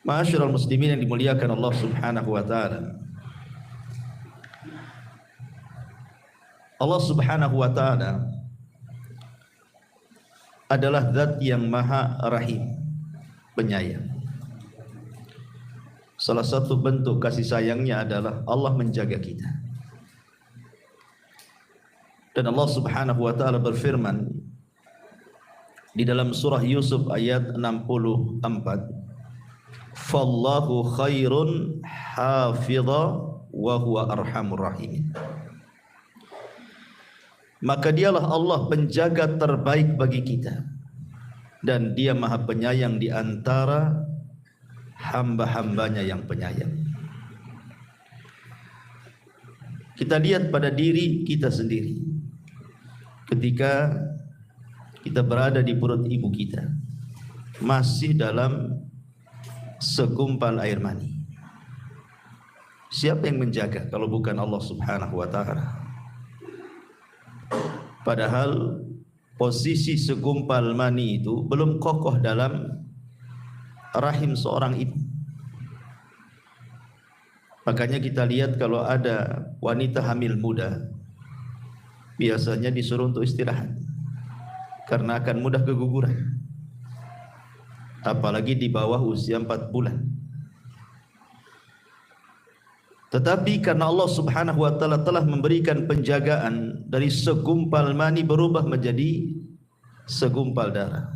Ma'asyiral muslimin yang dimuliakan Allah Subhanahu wa taala. Allah Subhanahu wa taala adalah zat yang maha rahim, penyayang. Salah satu bentuk kasih sayangnya adalah Allah menjaga kita. Dan Allah Subhanahu wa taala berfirman di dalam surah Yusuf ayat 64, "Fallahu khairun hafidha wa huwa arhamur rahimin." Maka dialah Allah penjaga terbaik bagi kita, dan dia maha penyayang di antara hamba-hambanya yang penyayang. Kita lihat pada diri kita sendiri ketika kita berada di perut ibu kita, masih dalam segumpal air mani. Siapa yang menjaga kalau bukan Allah Subhanahu wa taala? Padahal posisi segumpal mani itu belum kokoh dalam rahim seorang ibu. Makanya kita lihat kalau ada wanita hamil muda, biasanya disuruh untuk istirahat karena akan mudah keguguran, apalagi di bawah usia 4 bulan. Tetapi karena Allah Subhanahu wa taala telah memberikan penjagaan, dari segumpal mani berubah menjadi segumpal darah.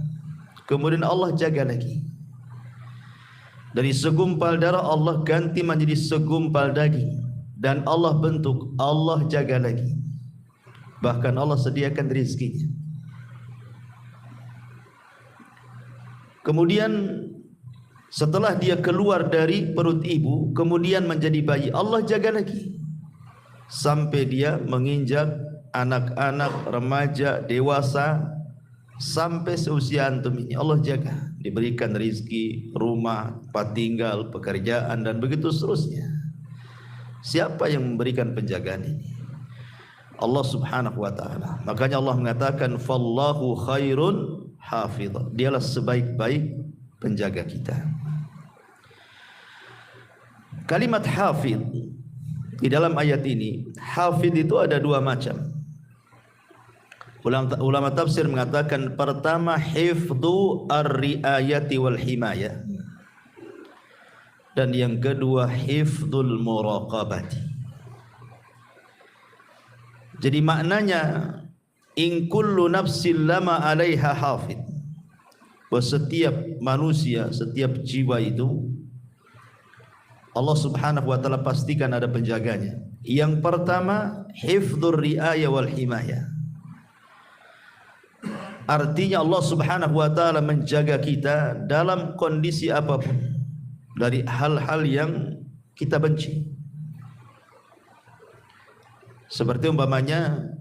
Kemudian Allah jaga lagi. Dari segumpal darah Allah ganti menjadi segumpal daging, dan Allah bentuk, Allah jaga lagi. Bahkan Allah sediakan rezekinya. Kemudian setelah dia keluar dari perut ibu, kemudian menjadi bayi, Allah jaga lagi sampai dia menginjak anak-anak, remaja, dewasa, sampai seusia antum ini Allah jaga, diberikan rezeki, rumah, tempat tinggal, pekerjaan, dan begitu seterusnya. Siapa yang memberikan penjagaan ini? Allah Subhanahu wa taala. Makanya Allah mengatakan fallahu khairun hafidh. Dialah sebaik-baik penjaga kita. Kalimat hafidh di dalam ayat ini, hafidh itu ada dua macam. Ulama tafsir mengatakan, pertama hifdhu ar-riayati wal himayah, dan yang kedua hifdhul muraqabati. Jadi maknanya, in kullu nafsin lama 'alaiha hafidh, bahwa setiap manusia, setiap jiwa itu Allah Subhanahu wa taala pastikan ada penjaganya. Yang pertama hifdzur riayah wal himayah, artinya Allah Subhanahu wa taala menjaga kita dalam kondisi apapun dari hal-hal yang kita benci. Seperti umpamanya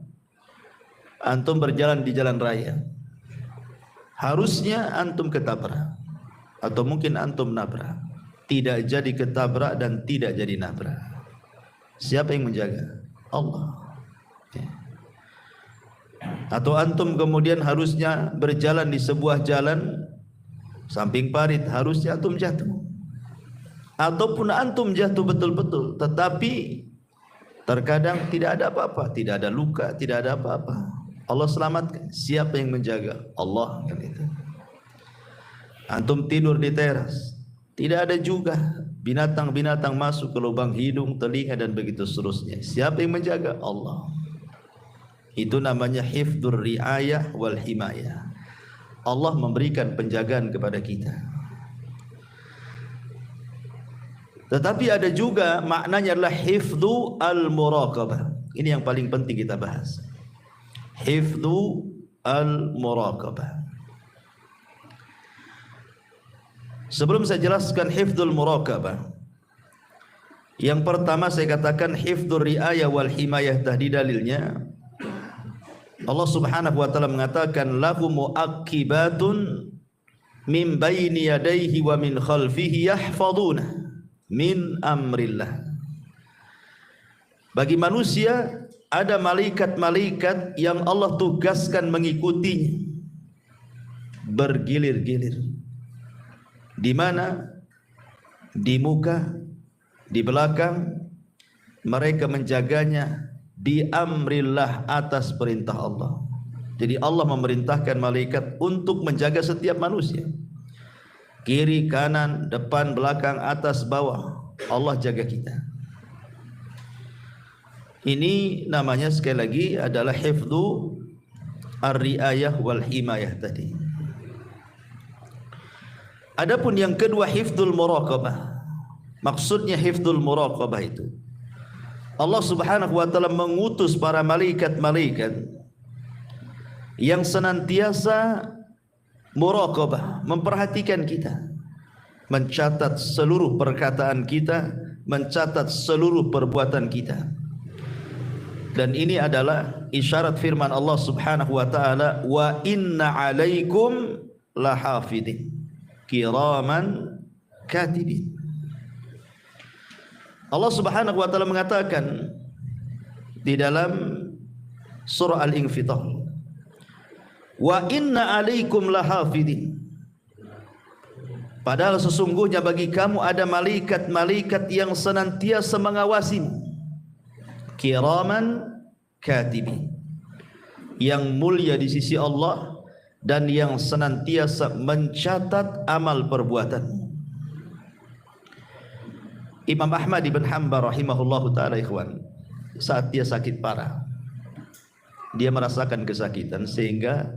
antum berjalan di jalan raya, harusnya antum ketabrak, atau mungkin antum nabrak, tidak jadi ketabrak dan tidak jadi nabrak. Siapa yang menjaga? Allah. Atau antum kemudian harusnya berjalan di sebuah jalan samping parit, harusnya antum jatuh, ataupun antum jatuh betul-betul, tetapi terkadang tidak ada apa-apa, tidak ada luka, tidak ada apa-apa, Allah selamatkan. Siapa yang menjaga? Allah. Kan itu. Antum tidur di teras, tidak ada juga binatang-binatang masuk ke lubang hidung, telinga, dan begitu seterusnya. Siapa yang menjaga? Allah. Itu namanya hifdzur riayah wal himayah. Allah memberikan penjagaan kepada kita. Tetapi ada juga maknanya adalah hifdzu al-muraqabah. Ini yang paling penting kita bahas. Hifdzu al-muraqabah. Sebelum saya jelaskan hifdzul muraqabah, yang pertama saya katakan hifdzur riayah wal himayah, tadi dalilnya Allah Subhanahu wa taala mengatakan lahu muaqibatun min baini yadayhi wa min khalfihi yahfaduna min amrillah. Bagi manusia ada malaikat-malaikat yang Allah tugaskan mengikutinya bergilir-gilir, di mana di muka, di belakang, mereka menjaganya bi amrillah, atas perintah Allah. Jadi Allah memerintahkan malaikat untuk menjaga setiap manusia. Kiri, kanan, depan, belakang, atas, bawah, Allah jaga kita. Ini namanya sekali lagi adalah hifdzu ar-riayah wal himayah tadi. Adapun yang kedua, hifdzul muraqabah. Maksudnya hifdzul muraqabah itu Allah Subhanahu wa taala mengutus para malaikat-malaikat yang senantiasa muraqabah, memperhatikan kita, mencatat seluruh perkataan kita, mencatat seluruh perbuatan kita. Dan ini adalah isyarat firman Allah Subhanahu wa taala, wa inna 'alaikum lahafidin kiraman katibin. Allah Subhanahu wa taala mengatakan di dalam surah Al-Infitar, wa inna 'alaikum lahafidin. Padahal sesungguhnya bagi kamu ada malaikat-malaikat yang senantiasa mengawasimu. Kiraman katibin, yang mulia di sisi Allah dan yang senantiasa mencatat amal perbuatanmu. Imam Ahmad ibn Hanbal rahimahullahu ta'ala, ikhwan, saat dia sakit parah, dia merasakan kesakitan sehingga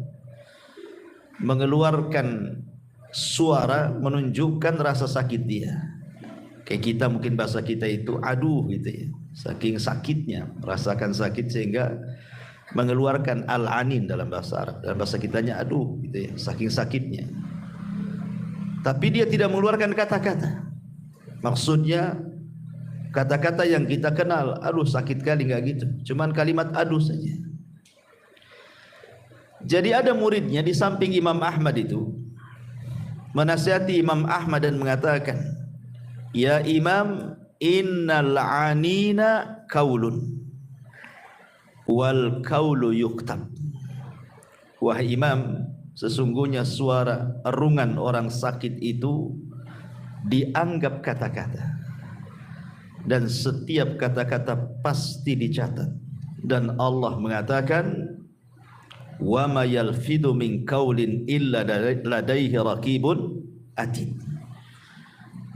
mengeluarkan suara menunjukkan rasa sakit dia. Kayak kita mungkin bahasa kita itu aduh gitu ya, saking sakitnya merasakan sakit sehingga mengeluarkan al-anin dalam bahasa Arab. Dalam bahasa kitanya aduh gitu ya, saking sakitnya. Tapi dia tidak mengeluarkan kata-kata. Maksudnya kata-kata yang kita kenal, aduh sakit kali, enggak gitu. Cuman kalimat aduh saja. Jadi ada muridnya di samping Imam Ahmad itu menasihati Imam Ahmad dan mengatakan, ya Imam, innal anina kaulun wal kaulu yuktab. Wahai Imam, sesungguhnya suara erungan orang sakit itu dianggap kata-kata, dan setiap kata-kata pasti dicatat. Dan Allah mengatakan, wa ma yalfidu min qaulin illa ladaihi raqibun atid.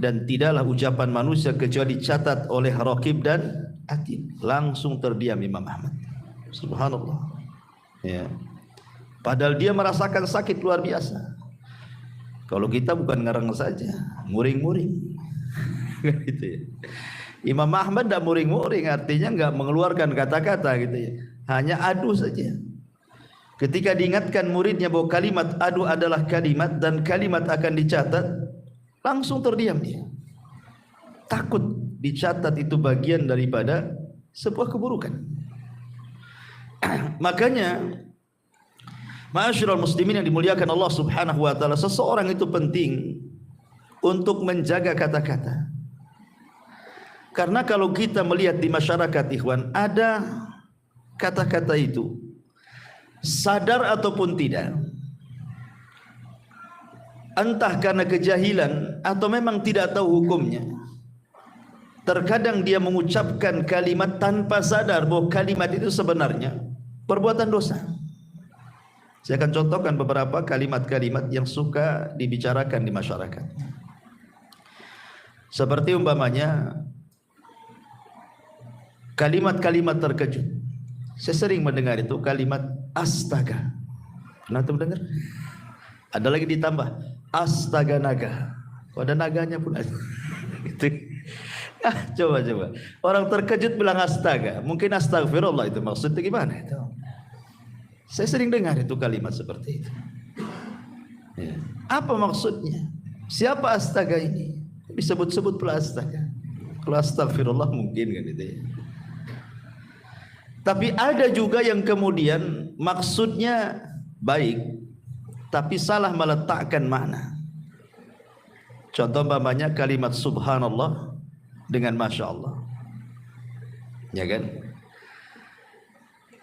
Dan tidaklah ucapan manusia kecuali dicatat oleh raqib dan atid. Langsung terdiam Imam Ahmad. Subhanallah. Ya. Padahal dia merasakan sakit luar biasa. Kalau kita bukan ngarang saja, muring-muring. Gitu ya. Imam Ahmad tidak muring-muring, artinya enggak mengeluarkan kata-kata gitu ya. Hanya adu saja. Ketika diingatkan muridnya bahwa kalimat adu adalah kalimat dan kalimat akan dicatat, langsung terdiam dia. Takut dicatat itu bagian daripada sebuah keburukan. Makanya ma'asyiral muslimin yang dimuliakan Allah Subhanahu wa taala, seseorang itu penting untuk menjaga kata-kata. Karena kalau kita melihat di masyarakat, ikhwan, ada kata-kata itu sadar ataupun tidak, entah karena kejahilan atau memang tidak tahu hukumnya, terkadang dia mengucapkan kalimat tanpa sadar bahwa kalimat itu sebenarnya perbuatan dosa. Saya akan contohkan beberapa kalimat-kalimat yang suka dibicarakan di masyarakat. Seperti umpamanya kalimat-kalimat terkejut. Saya sering mendengar itu kalimat astaga. Pernah tuh mendengar? Ada lagi ditambah astaga naga. Ada naganya pun ada. Gitu. Coba. Orang terkejut bilang astaga. Mungkin astagfirullah itu maksudnya gimana itu? Saya sering dengar itu kalimat seperti itu. Ya. Apa maksudnya? Siapa astaga ini? Disebut-sebut pula astaga. Kalau astagfirullah mungkin kan itu ya. Tapi ada juga yang kemudian maksudnya baik, tapi salah meletakkan makna. Contoh umpamanya kalimat subhanallah dengan masya Allah, ya kan?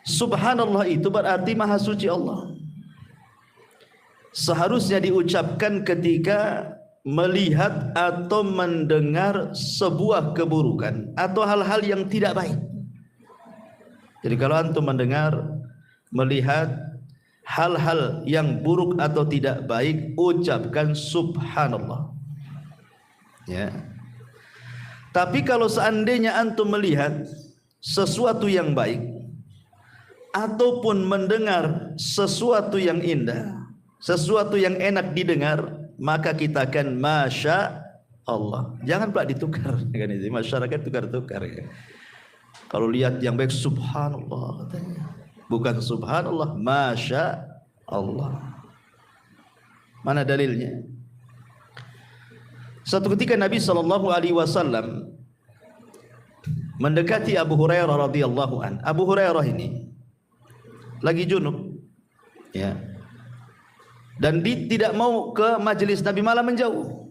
Subhanallah itu berarti maha suci Allah. Seharusnya diucapkan ketika melihat atau mendengar sebuah keburukan atau hal-hal yang tidak baik. Jadi kalau antum mendengar, melihat hal-hal yang buruk atau tidak baik, ucapkan subhanallah. Ya. Tapi kalau seandainya antum melihat sesuatu yang baik ataupun mendengar sesuatu yang indah, sesuatu yang enak didengar, maka kita akan masya Allah. Jangan pula ditukar, kan itu masyarakat tukar-tukar. Ya. Kalau lihat yang baik subhanallah katanya, bukan subhanallah, masya Allah. Mana dalilnya? Suatu ketika Nabi SAW mendekati Abu Hurairah radhiyallahu an. Abu Hurairah ini lagi junub, ya, dan dia tidak mau ke majelis Nabi, malah menjauh,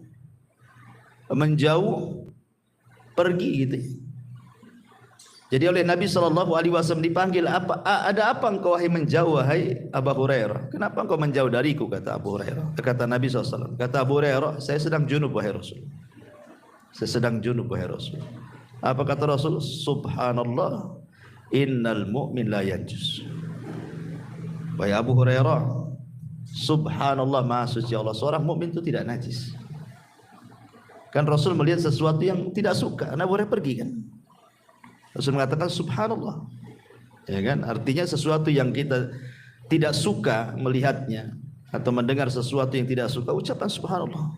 pergi gitu. Jadi oleh Nabi SAW dipanggil, ada apa engkau wahai menjauh wahai Abu Hurairah? Kenapa engkau menjauh dariku? Kata Abu Hurairah. Kata Nabi SAW, kata Abu Hurairah, saya sedang junub wahai Rasul. Saya sedang junub wahai Rasul. Apa kata Rasul? Subhanallah, innal mu'min la yanjus. Wahai Abu Hurairah, subhanallah, maha suci Allah, seorang mukmin itu tidak najis. Kan Rasul melihat sesuatu yang tidak suka, Abu Hurairah pergi kan. Rasul mengatakan subhanallah, ya kan, artinya sesuatu yang kita tidak suka melihatnya atau mendengar sesuatu yang tidak suka, ucapan subhanallah.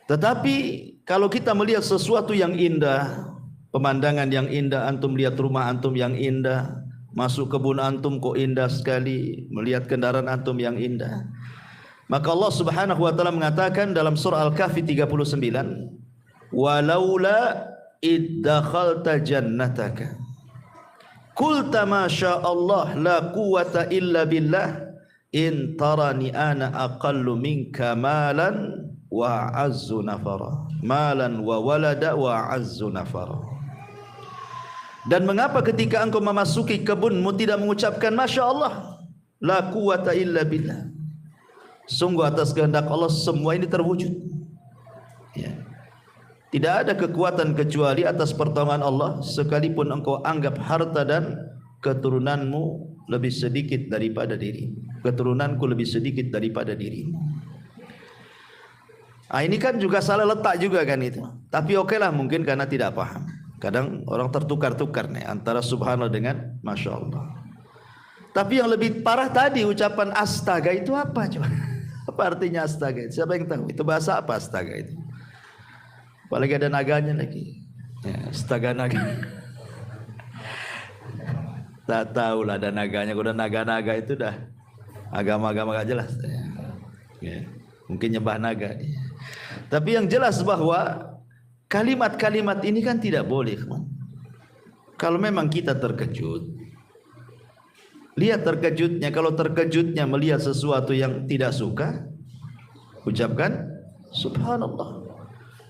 Tetapi kalau kita melihat sesuatu yang indah, pemandangan yang indah, antum lihat rumah antum yang indah, masuk kebun antum kok indah sekali, melihat kendaraan antum yang indah, maka Allah Subhanahu wa taala mengatakan dalam surah Al-Kahfi 39, walaula iddakhalta jannataka qulta ma syaa Allah la quwwata illa billah in tarani ana aqallu minka malan wa azzu nafara, malan wa walada wa azzu nafara. Dan mengapa ketika engkau memasuki kebunmu tidak mengucapkan masya Allah, la quwwata illa billah, sungguh atas kehendak Allah semua ini terwujud, ya. Tidak ada kekuatan kecuali atas pertolongan Allah, sekalipun engkau anggap harta dan keturunanmu lebih sedikit daripada diri, keturunanku lebih sedikit daripada dirimu. Ini kan juga salah letak juga kan itu. Tapi okelah, mungkin karena tidak paham. Kadang orang tertukar-tukar nih antara subhanallah dengan masya Allah. Tapi yang lebih parah tadi ucapan astaga itu apa coba? Apa artinya astaga? Siapa yang tahu? Itu bahasa apa astaga itu? Apalagi ada naganya lagi, ya, astaga naga. Tak tahu lah ada naganya. Udah naga-naga itu dah agama-agama gak jelas, ya. Mungkin nyembah naga. Tapi yang jelas bahwa kalimat-kalimat ini kan tidak boleh, teman. Kalau memang kita terkejut, lihat terkejutnya. Kalau terkejutnya melihat sesuatu yang tidak suka, ucapkan subhanallah.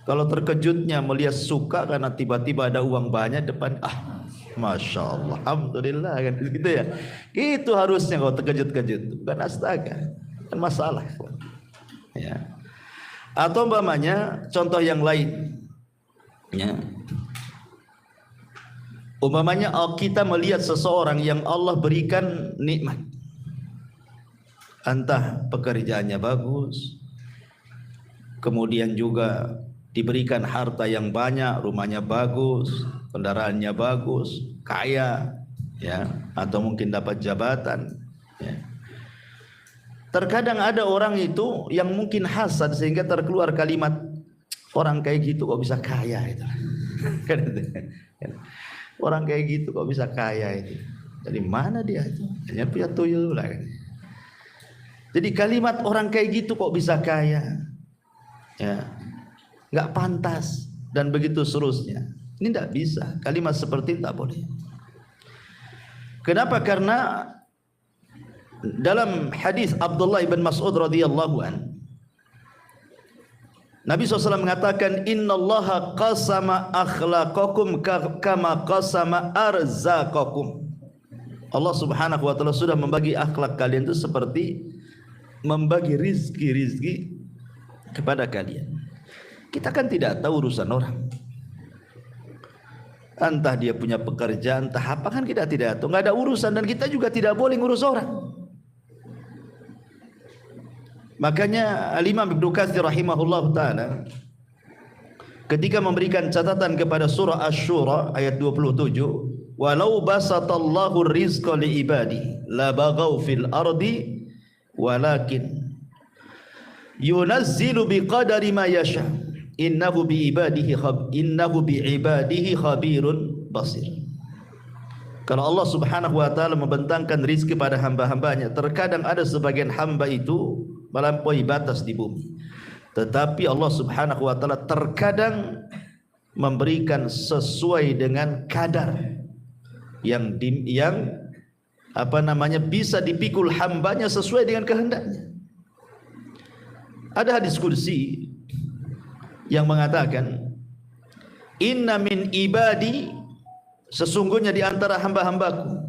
Kalau terkejutnya melihat suka karena tiba-tiba ada uang banyak depan, masya Allah, alhamdulillah, kan gitu ya. Itu harusnya kalau terkejut-kejut, bukan astaga, kan masalah, ya. Atau umpamanya contoh yang lain, ya. Umpamanya kita melihat seseorang yang Allah berikan nikmat, entah pekerjaannya bagus, kemudian juga diberikan harta yang banyak, rumahnya bagus, kendaraannya bagus, kaya, ya, atau mungkin dapat jabatan, ya. Terkadang ada orang itu yang mungkin hasad sehingga terkeluar kalimat, orang kayak gitu kok bisa kaya itu. Orang kayak gitu kok bisa kaya itu. Dari mana dia itu? Hanya punya tuyul lah. Jadi kalimat orang kayak gitu kok bisa kaya, ya, nggak pantas, dan begitu seterusnya. Ini tidak bisa. Kalimat seperti itu tidak boleh. Kenapa? Karena dalam hadis Abdullah bin Mas'ud radhiyallahu an, Nabi SAW mengatakan, innallaha qasama akhlaqakum kama qasama arzaqakum. Allah Subhanahu wa taala sudah membagi akhlak kalian itu seperti membagi rizki kepada kalian. Kita kan tidak tahu urusan orang. Entah dia punya pekerjaan, entah apa, kan kita tidak tahu. Nggak ada urusan, dan kita juga tidak boleh ngurus orang. Makanya Al-Imam Ibnu Katsir rahimahullah ta'ala ketika memberikan catatan kepada surah Asy-Syura ayat 27, walau basatallahu rizqa li ibadi la baghaw fil ardi walakin yunazzilu biqadari ma yasha innahu bi ibadihi khabirun basir. Kalau Allah Subhanahu wa taala membentangkan rizki pada hamba-hambanya, terkadang ada sebagian hamba itu melampaui batas di bumi. Tetapi Allah Subhanahu wa taala terkadang memberikan sesuai dengan kadar yang bisa dipikul hambanya sesuai dengan kehendaknya. Ada hadis kursi yang mengatakan, inna min ibadi, sesungguhnya di antara hamba-hambaku,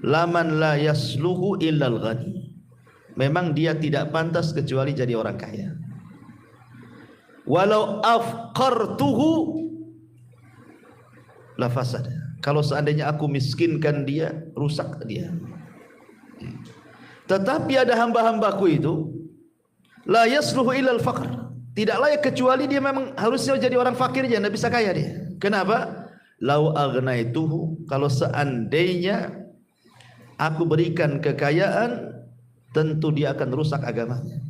laman la yasluhu illal ghani, memang dia tidak pantas kecuali jadi orang kaya. Walau afqartuhu la fasada, kalau seandainya aku miskinkan dia, rusak dia. Tetapi ada hamba-hambaku itu la yasluhu illal faqr, tidak layak kecuali dia memang harusnya jadi orang fakir aja, tidak bisa kaya dia. Kenapa? Lau agnaituhu, kalau seandainya aku berikan kekayaan, tentu dia akan rusak agamanya.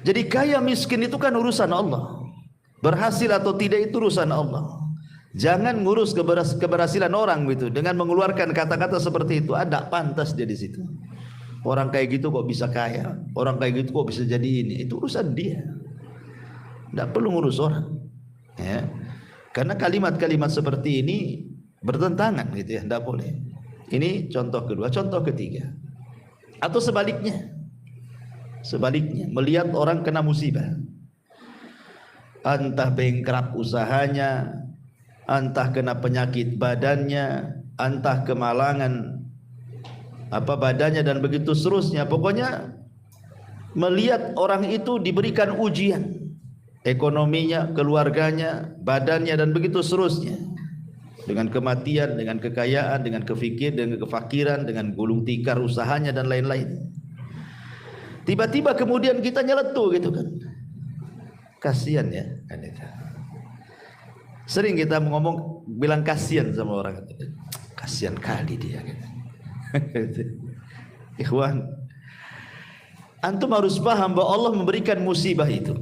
Jadi kaya miskin itu kan urusan Allah. Berhasil atau tidak itu urusan Allah. Jangan ngurus keberhasilan orang gitu dengan mengeluarkan kata-kata seperti itu. Ada pantas dia di situ. Orang kayak gitu kok bisa kaya, orang kayak gitu kok bisa jadi ini. Itu urusan dia. Tidak perlu ngurus orang. Ya. Karena kalimat-kalimat seperti ini bertentangan gitu ya, tidak boleh. Ini contoh kedua. Contoh ketiga, atau sebaliknya, melihat orang kena musibah, entah bengkrap usahanya, entah kena penyakit badannya, entah kemalangan badannya, dan begitu seterusnya. Pokoknya melihat orang itu diberikan ujian, ekonominya, keluarganya, badannya, dan begitu seterusnya, dengan kematian, dengan kekayaan, dengan dengan kefakiran, dengan gulung tikar usahanya dan lain-lain. Tiba-tiba kemudian kita nyeletuk gitu kan. Kasihan ya. Sering kita ngomong bilang kasihan sama orang. Kasihan kali dia gitu. Ikhwan, antum harus paham bahwa Allah memberikan musibah itu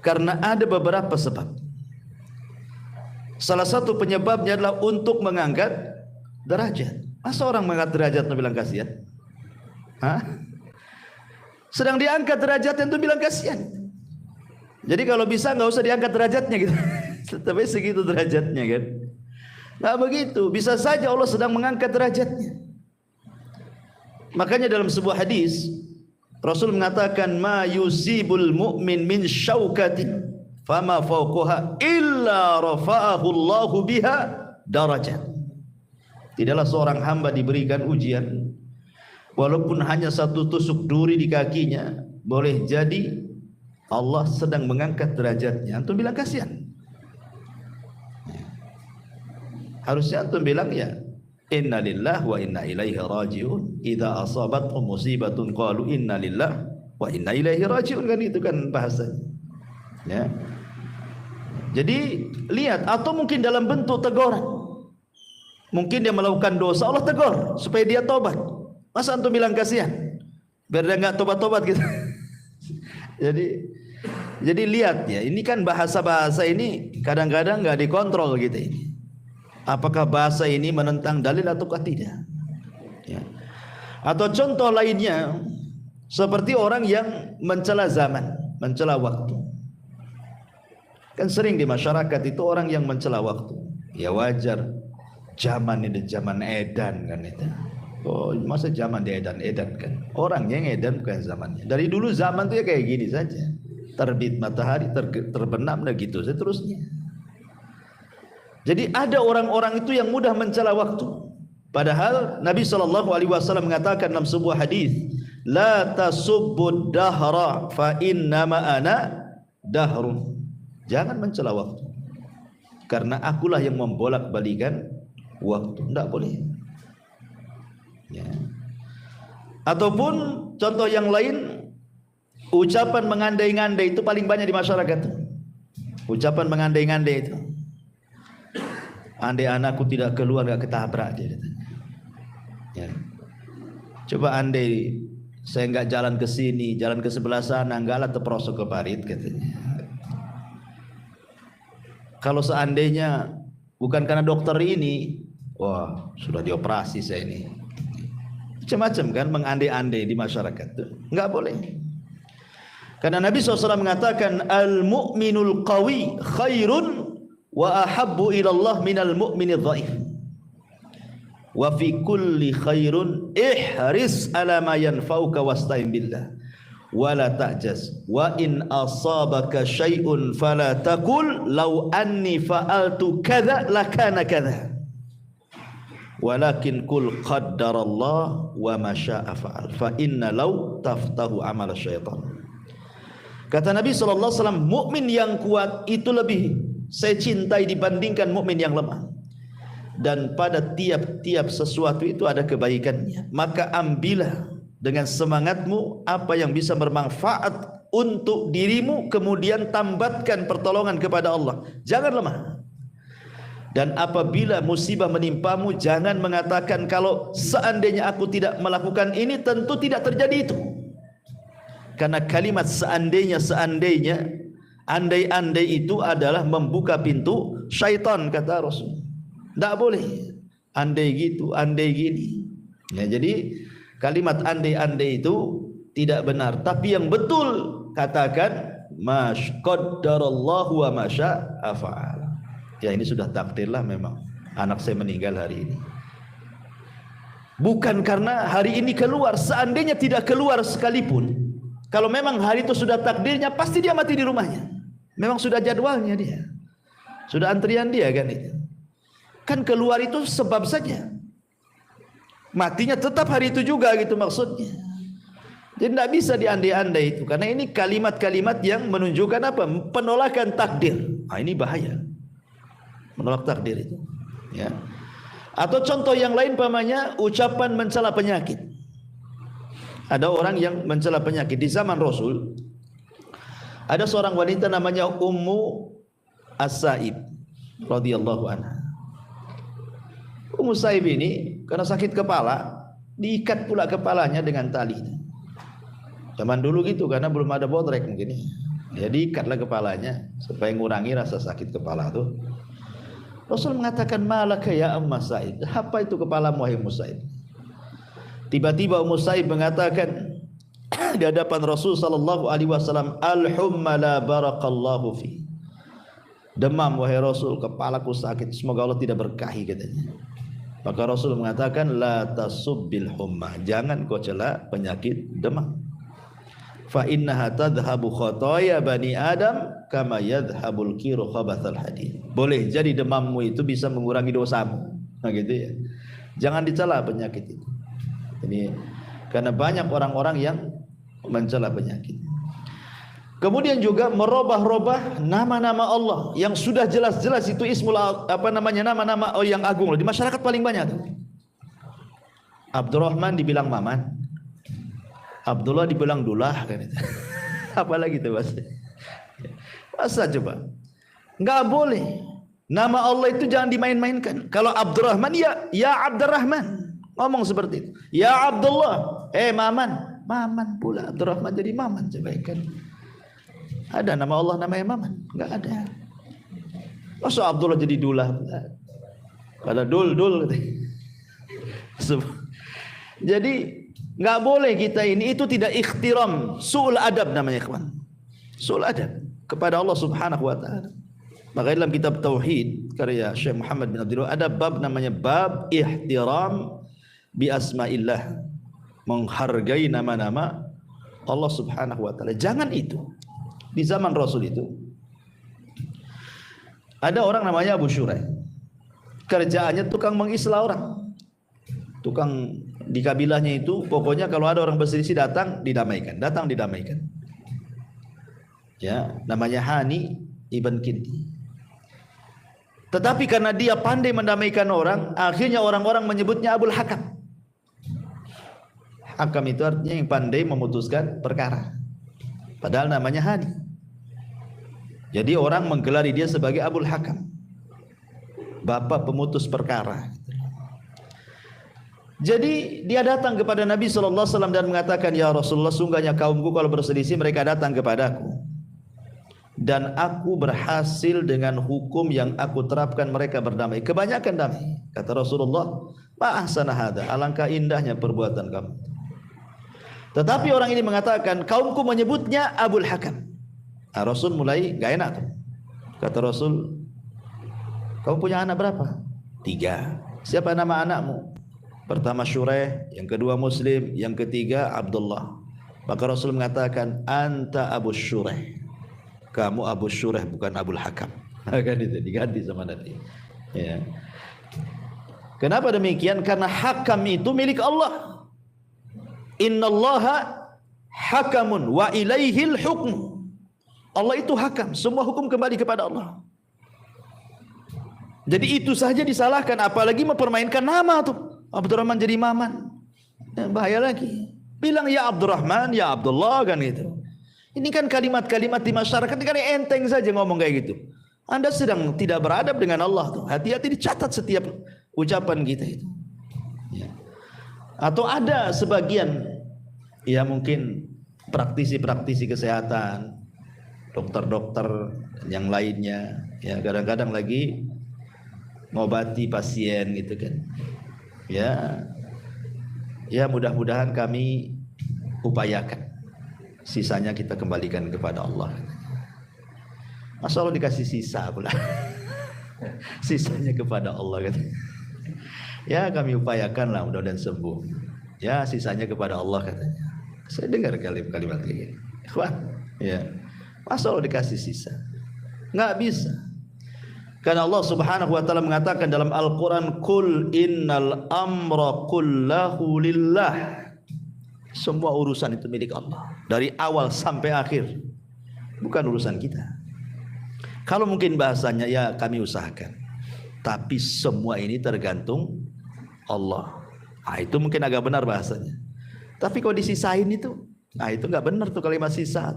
karena ada beberapa sebab. Salah satu penyebabnya adalah untuk mengangkat derajat. Masa orang mengangkat derajat itu bilang kasihan? Hah? Sedang diangkat derajatnya itu bilang kasihan. Jadi kalau bisa nggak usah diangkat derajatnya gitu. Tapi segitu derajatnya kan? Nggak begitu. Bisa saja Allah sedang mengangkat derajatnya. Makanya dalam sebuah hadis Rasul mengatakan, ma yusibul mu'min min syaukatin fama fawqaha illa rafa'ahu Allahu biha darajat. Tidaklah seorang hamba diberikan ujian walaupun hanya satu tusuk duri di kakinya, boleh jadi Allah sedang mengangkat derajatnya. Antum bilang kasihan. Harusnya antum bilang ya, inna lillahi wa inna ilaihi rajiun. Idza asabathum musibatun qalu inna lillahi wa inna ilaihi rajiun, kan itu kan bahasanya. Ya. Jadi lihat, atau mungkin dalam bentuk teguran. Mungkin dia melakukan dosa, Allah tegur supaya dia tobat. Masa antum bilang kasihan? Biar dia enggak tobat-tobat gitu. Jadi lihat ya, ini kan bahasa-bahasa ini kadang-kadang enggak dikontrol gitu ini. Apakah bahasa ini menentang dalil ataukah tidak? Ya. Atau contoh lainnya seperti orang yang mencela zaman, mencela waktu. Kan sering di masyarakat itu orang yang mencela waktu. Ya wajar, zaman ini zaman edan kan itu. Oh, masa zaman di edan-edan kan? Orangnya yang edan bukan zamannya. Dari dulu zaman itu ya kayak gini saja. Terbit matahari, terbenam dan gitu seterusnya. Jadi ada orang-orang itu yang mudah mencela waktu. Padahal Nabi SAW mengatakan dalam sebuah hadis, la tasubbud dahra fa innama ana dahrun. Jangan mencela waktu, karena akulah yang membolak-balikan waktu. Tidak boleh. Ya. Ataupun contoh yang lain, ucapan mengandai-ngandai itu paling banyak di masyarakat. Ucapan mengandai-ngandai itu, andai anakku tidak keluar gak ketabrak dia. Ya. Coba andai saya nggak jalan ke sini, jalan ke sebelah sana, enggaklah terperosok ke parit katanya. Kalau seandainya bukan karena dokter ini, wah sudah dioperasi saya ini. Macam-macam kan mengandai-andai di masyarakat itu, nggak boleh. Karena Nabi SAW mengatakan al-mu'minul qawi khairun wa ahabbu ilallah minal mu'minil dhaif. Wa fi kulli khairun ihris ala ma yanfa'uka wasta'in billah wa la ta'jaz wa in asabaka syai'un fala taqul law anni fa'altu kadza lakana kadza walakin qul qaddarallah wa ma syaa fa'al fa inna law taftahu amal syaitan. Kata Nabi SAW, mukmin yang kuat itu lebih saya cintai dibandingkan mukmin yang lemah. Dan pada tiap-tiap sesuatu itu ada kebaikannya. Maka ambillah dengan semangatmu apa yang bisa bermanfaat untuk dirimu, kemudian tambatkan pertolongan kepada Allah. Jangan lemah. Dan apabila musibah menimpamu, jangan mengatakan kalau seandainya aku tidak melakukan ini, tentu tidak terjadi itu. Karena kalimat seandainya, andai-andai itu adalah membuka pintu syaitan, kata Rasul. Tidak boleh andai gitu, andai gini. Ya, jadi kalimat andai-andai itu tidak benar. Tapi yang betul katakan qaddarallahu wa ma syaa fa'al. Ya, ini sudah takdirlah memang anak saya meninggal hari ini. Bukan karena hari ini keluar, seandainya tidak keluar sekalipun. Kalau memang hari itu sudah takdirnya, pasti dia mati di rumahnya. Memang sudah jadwalnya dia. Sudah antrian dia kan itu. Kan keluar itu sebab saja. Matinya tetap hari itu juga gitu maksudnya. Jadi tidak bisa diandai-andai itu. Karena ini kalimat-kalimat yang menunjukkan apa? Penolakan takdir. Nah, ini bahaya. Menolak takdir itu. Ya. Atau contoh yang lain pamannya ucapan mencela penyakit. Ada orang yang mencela penyakit di zaman Rasul. Ada seorang wanita namanya Ummu As-Sa'ib radhiyallahu anha. Ummu Sa'ib ini karena sakit kepala, diikat pula kepalanya dengan tali. Zaman dulu gitu karena belum ada bodrek mungkin. Ya diikatlah kepalanya supaya mengurangi rasa sakit kepala tuh. Rasul mengatakan, "Malaka ya Ummu Sa'ib?" Apa itu kepalamu wahai Ummu Sa'ib? Tiba-tiba Ummu Sa'ib mengatakan di hadapan Rasul sallallahu alaihi wasallam, "Al-humma la barakallahu fi." Demam wahai Rasul, kepalaku sakit, semoga Allah tidak berkahi katanya. Maka Rasul mengatakan, "La tasubbil humma." Jangan kau cela penyakit demam. Fa innaha tadhhabu khotoya bani Adam kama yadhhabul kiru khabathal hadid. Boleh jadi demammu itu bisa mengurangi dosamu. Nah gitu ya. Jangan dicela penyakit itu. Ini karena banyak orang-orang yang mencela penyakit. Kemudian juga merubah-rubah nama-nama Allah yang sudah jelas-jelas itu ismul nama-nama yang agung. Di masyarakat paling banyak tuh. Abdurrahman dibilang Maman, Abdullah dibilang Dullah kan itu. Apalagi itu masa coba? Enggak boleh. Nama Allah itu jangan dimain-mainkan. Kalau Abdurrahman ya Abdurrahman. Ngomong seperti itu. Ya Abdullah, Maman. Maman pula Abdurrahman jadi Maman. Coba kan. Ada nama Allah namanya Maman? Enggak ada. Masa Abdullah jadi Dullah? Pada dul. Jadi enggak boleh kita ini, itu tidak ikhtiram, su'ul adab namanya kawan. Su'ul adab kepada Allah Subhanahu wa taala. Maka dalam kitab tauhid karya Syekh Muhammad bin Abdul Wahab ada bab namanya bab ihtiram bi asma'illah, menghargai nama-nama Allah Subhanahu wa taala. Jangan itu. Di zaman Rasul itu ada orang namanya Abu Syurai. Kerjaannya tukang mengislah orang. Tukang di kabilahnya itu pokoknya kalau ada orang berselisih datang didamaikan. Ya, namanya Hani ibn Kinti. Tetapi karena dia pandai mendamaikan orang, akhirnya orang-orang menyebutnya Abul Hakam. Hakam itu artinya yang pandai memutuskan perkara. Padahal namanya Hani. Jadi orang menggelari dia sebagai Abul Hakam, bapak pemutus perkara. Jadi dia datang kepada Nabi SAW dan mengatakan, ya Rasulullah, sungguhnya kaumku kalau berselisih mereka datang kepadaku, dan aku berhasil dengan hukum yang aku terapkan mereka berdamai, kebanyakan damai. Kata Rasulullah, ma ahsana hada, alangkah indahnya perbuatan kamu. Tetapi orang ini mengatakan, kaumku menyebutnya Abul Hakam. Nah, Rasul mulai gak enak tuh. Kata Rasul, kamu punya anak berapa? 3. Siapa nama anakmu? Pertama Syuraih, yang kedua Muslim, yang ketiga Abdullah. Maka Rasul mengatakan, anta Abu Syuraih, kamu Abu Syuraih bukan Abul Hakam. Kan itu diganti sama Nabi. Ya. Kenapa demikian? Karena hakam itu milik Allah. Innallaha hakamun wa ilaihil hukmu. Allah itu hakam, semua hukum kembali kepada Allah. Jadi itu saja disalahkan, apalagi mempermainkan nama tuh. Abdurrahman jadi Maman. Bahaya lagi. Bilang ya Abdurrahman, ya Abdullah, kan gitu. Ini kan kalimat-kalimat di masyarakat kan enteng saja ngomong kayak gitu. Anda sedang tidak beradab dengan Allah tuh. Hati-hati dicatat setiap ucapan kita itu. Ya. Atau ada sebagian ya mungkin praktisi-praktisi kesehatan, dokter-dokter yang lainnya, ya kadang-kadang lagi ngobati pasien gitu kan. Ya mudah-mudahan kami upayakan, sisanya kita kembalikan kepada Allah. Masa Allah dikasih sisa pula. Sisanya kepada Allah kan. Ya kami upayakanlah mudah-mudahan sembuh. Ya sisanya kepada Allah katanya. Saya dengar kalimat kayak gini. Ikhwan, ya. Masa Allah dikasih sisa? Nggak bisa. Karena Allah Subhanahu wa taala mengatakan dalam Al-Qur'an, "Qul innal amra kullahu lillah." Semua urusan itu milik Allah, dari awal sampai akhir. Bukan urusan kita. Kalau mungkin bahasanya ya kami usahakan, tapi semua ini tergantung Allah. Nah, itu mungkin agak benar bahasanya. Tapi kalau disisain itu, nah itu nggak benar tuh kalimat sisa.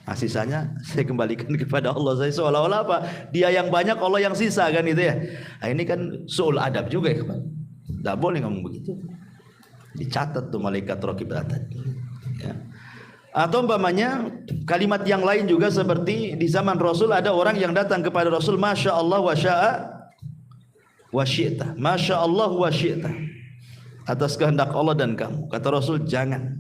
Nah, sisanya saya kembalikan kepada Allah. Saya seolah-olah apa? Dia yang banyak, Allah yang sisa kan itu ya. Nah, ini kan suul adab juga ya, nggak boleh ngomong begitu. Dicatat tuh malaikat raqib atid. Ya. Atau umpamanya kalimat yang lain juga seperti di zaman Rasul ada orang yang datang kepada Rasul, Masya Allah wa sya'a wa syi'ta. Masya Allah wa syi'ta. Atas kehendak Allah dan kamu. Kata Rasul, jangan.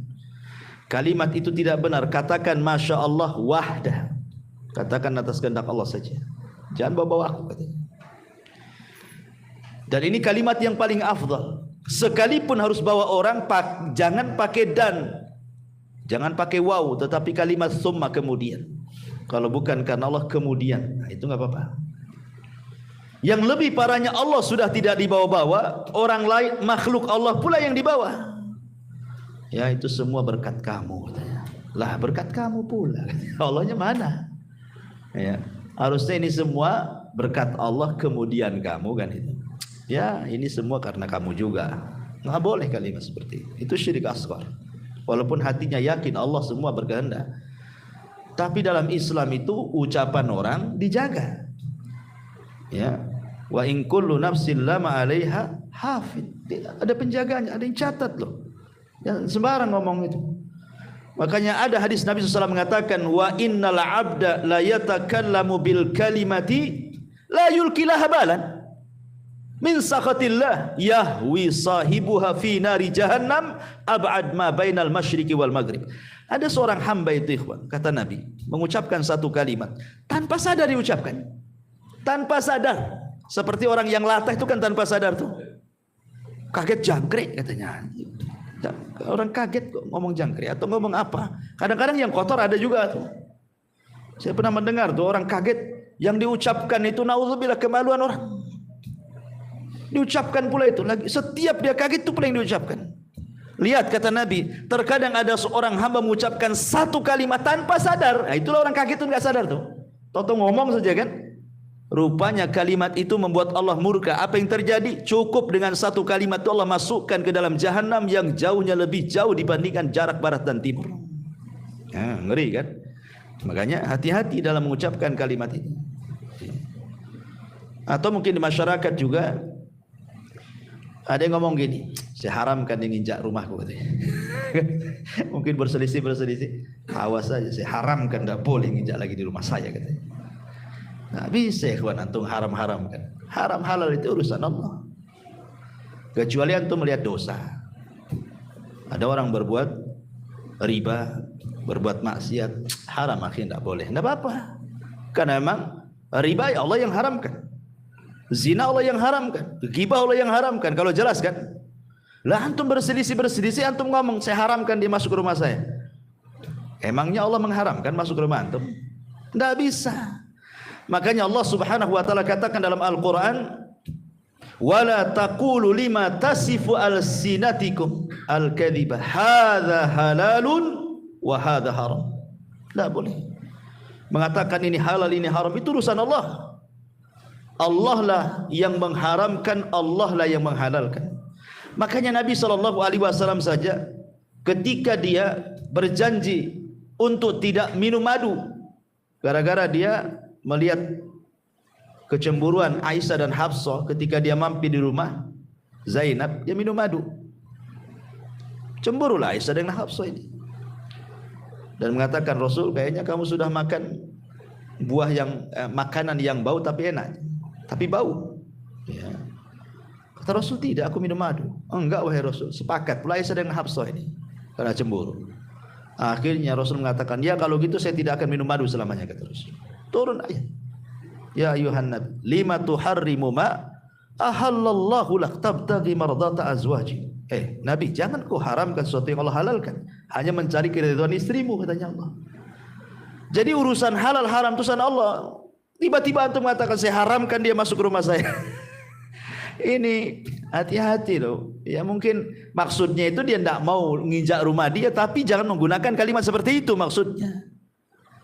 Kalimat itu tidak benar. Katakan Masya Allah wahdah. Katakan atas kehendak Allah saja. Jangan bawa-bawa aku katanya. Dan ini kalimat yang paling afdal. Sekalipun harus bawa orang, jangan pakai dan, jangan pakai waw, tetapi kalimat summa kemudian. Kalau bukan karena Allah kemudian, nah itu nggak apa-apa. Yang lebih parahnya Allah sudah tidak dibawa-bawa, orang lain makhluk Allah pula yang dibawa. Ya itu semua berkat kamu. Lah berkat kamu pula. Allahnya mana? Ya harusnya ini semua berkat Allah kemudian kamu kan itu. Ya ini semua karena kamu juga. Nggak boleh kalimat seperti itu. Itu syirik asghar. Walaupun hatinya yakin Allah semua berkehendak. Tapi dalam Islam itu ucapan orang dijaga. Ya. Wa in kullu nafsin lama 'alaiha hafid. Ada penjaganya, ada yang catat loh. Jangan sembarang ngomong itu. Makanya ada hadis Nabi SAW mengatakan, wa innal 'abda la yatakallamu bil kalimati la yulkilaha balan min sakhatillah yahwi sahibuha fi nari jahannam ab'ad ma bainal masyriqi wal maghrib. Ada seorang hamba itu ikhwan, kata Nabi, mengucapkan satu kalimat tanpa sadar diucapkan. Tanpa sadar. Seperti orang yang latah itu kan tanpa sadar tuh. Kaget jangkrik katanya. Orang kaget kok ngomong jangkrik atau ngomong apa. Kadang-kadang yang kotor ada juga tuh. Saya pernah mendengar tuh orang kaget yang diucapkan itu naudzubillah kemaluan orang. Diucapkan pula itu lagi. Setiap dia kaget itu pula yang diucapkan. Lihat kata Nabi, terkadang ada seorang hamba mengucapkan satu kalimat tanpa sadar. Nah, itulah orang kafir itu nggak sadar tuh. Toto ngomong saja kan. Rupanya kalimat itu membuat Allah murka. Apa yang terjadi? Cukup dengan satu kalimat itu Allah masukkan ke dalam jahanam yang jauhnya lebih jauh dibandingkan jarak barat dan timur. Nah, ngeri kan? Makanya hati-hati dalam mengucapkan kalimat ini. Atau mungkin di masyarakat juga ada yang ngomong gini, saya haramkan dia nginjak rumahku katanya. Mungkin berselisih. Awas saja, saya haramkan, tidak boleh nginjak lagi di rumah saya katanya. Nah, bisa kawan antum haram-haramkan. Haram halal itu urusan Allah. Kecuali antum melihat dosa. Ada orang berbuat riba, berbuat maksiat, haram akhirnya tidak boleh. Tidak apa-apa. Karena memang riba ya Allah yang haramkan. Zina Allah yang haramkan. Ghibah Allah yang haramkan. Kalau jelas kan? Lah antum berselisih, antum ngomong saya haramkan dia masuk ke rumah saya. Emangnya Allah mengharamkan masuk ke rumah antum? Tidak bisa. Makanya Allah Subhanahu wa taala katakan dalam Al-Qur'an, "Wala taqulu lima tasifu alsinatikum al-kadhiba hadza halalun wa hadza haram." Tidak boleh mengatakan ini halal ini haram, itu urusan Allah. Allah lah yang mengharamkan, Allah lah yang menghalalkan. Makanya Nabi SAW saja ketika dia berjanji untuk tidak minum madu gara-gara dia melihat kecemburuan Aisyah dan Hafsah ketika dia mampir di rumah Zainab, dia minum madu. Cemburulah Aisyah dan Hafsah ini dan mengatakan, Rasul kayaknya kamu sudah makan buah yang makanan yang bau tapi enak, tapi bau. Ya. Kata Rasul, tidak, aku minum madu. Oh, enggak wahai Rasul. Sepakat pula Aisyah dan Hafsah ini karena cemburu. Akhirnya Rasul mengatakan, ya kalau gitu saya tidak akan minum madu selamanya, kata Rasul. Turun ayat, ya ayuhan nabi lima tuharrimu ma ahallallahu lak tabtaghi mardata azwaji. Nabi, jangan kau haramkan sesuatu yang Allah halalkan hanya mencari keridhaan istrimu, katanya Allah. Jadi urusan halal haram itu urusan Allah. Tiba-tiba antum mengatakan saya haramkan dia masuk ke rumah saya. Ini hati-hati loh. Ya mungkin maksudnya itu dia tidak mau nginjak rumah dia, tapi jangan menggunakan kalimat seperti itu maksudnya.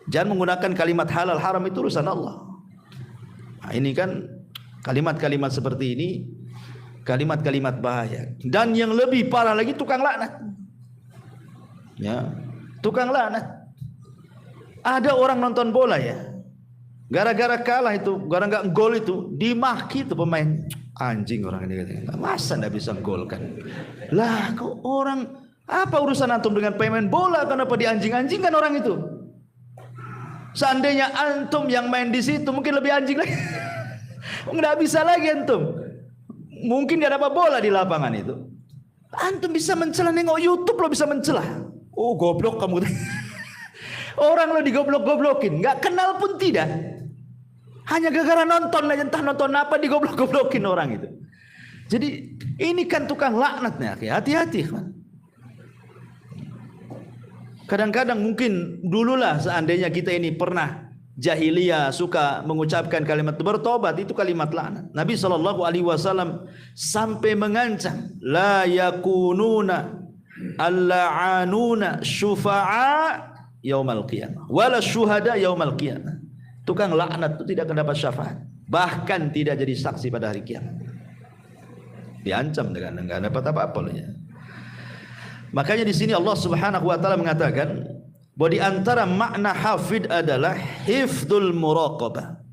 Jangan menggunakan kalimat halal haram, itu urusan Allah. Nah, ini kan kalimat-kalimat seperti ini, kalimat-kalimat bahaya. Dan yang lebih parah lagi, tukang laknat. Ya, tukang laknat. Ada orang nonton bola ya, gara-gara kalah itu, gara-gara gol itu, dimaki itu pemain. Anjing orang ini, masa tidak bisa gol kan? Lah, kok orang apa urusan antum dengan pemain bola? Kenapa dianjing-anjingkan orang itu? Seandainya antum yang main di situ mungkin lebih anjing lagi. Nggak bisa lagi antum. Mungkin nggak dapat bola di lapangan itu. Antum bisa mencela, nengok YouTube lo bisa mencela. Oh goblok kamu. Orang lo digoblok-goblokin, nggak kenal pun tidak. Hanya gara-gara nonton aja, entah nonton apa digoblok-goblokin orang itu. Jadi ini kan tukang laknatnya. Hati-hati kan. Kadang-kadang mungkin dululah seandainya kita ini pernah jahiliyah suka mengucapkan kalimat bertobat, itu kalimat laknat. Nabi SAW sampai mengancam, la yakununa al-la'anuna syufa'a yaumal qiyamah wala syuhada yaumal qiyamah. Tukang laknat itu tidak akan dapat syafaat, bahkan tidak jadi saksi pada hari kiamat. Diancam dengan enggak dapat apa-apa loh ya. Makanya di sini Allah Subhanahu wa taala mengatakan bahwa di antara makna hafid adalah hifdzul muraqabah.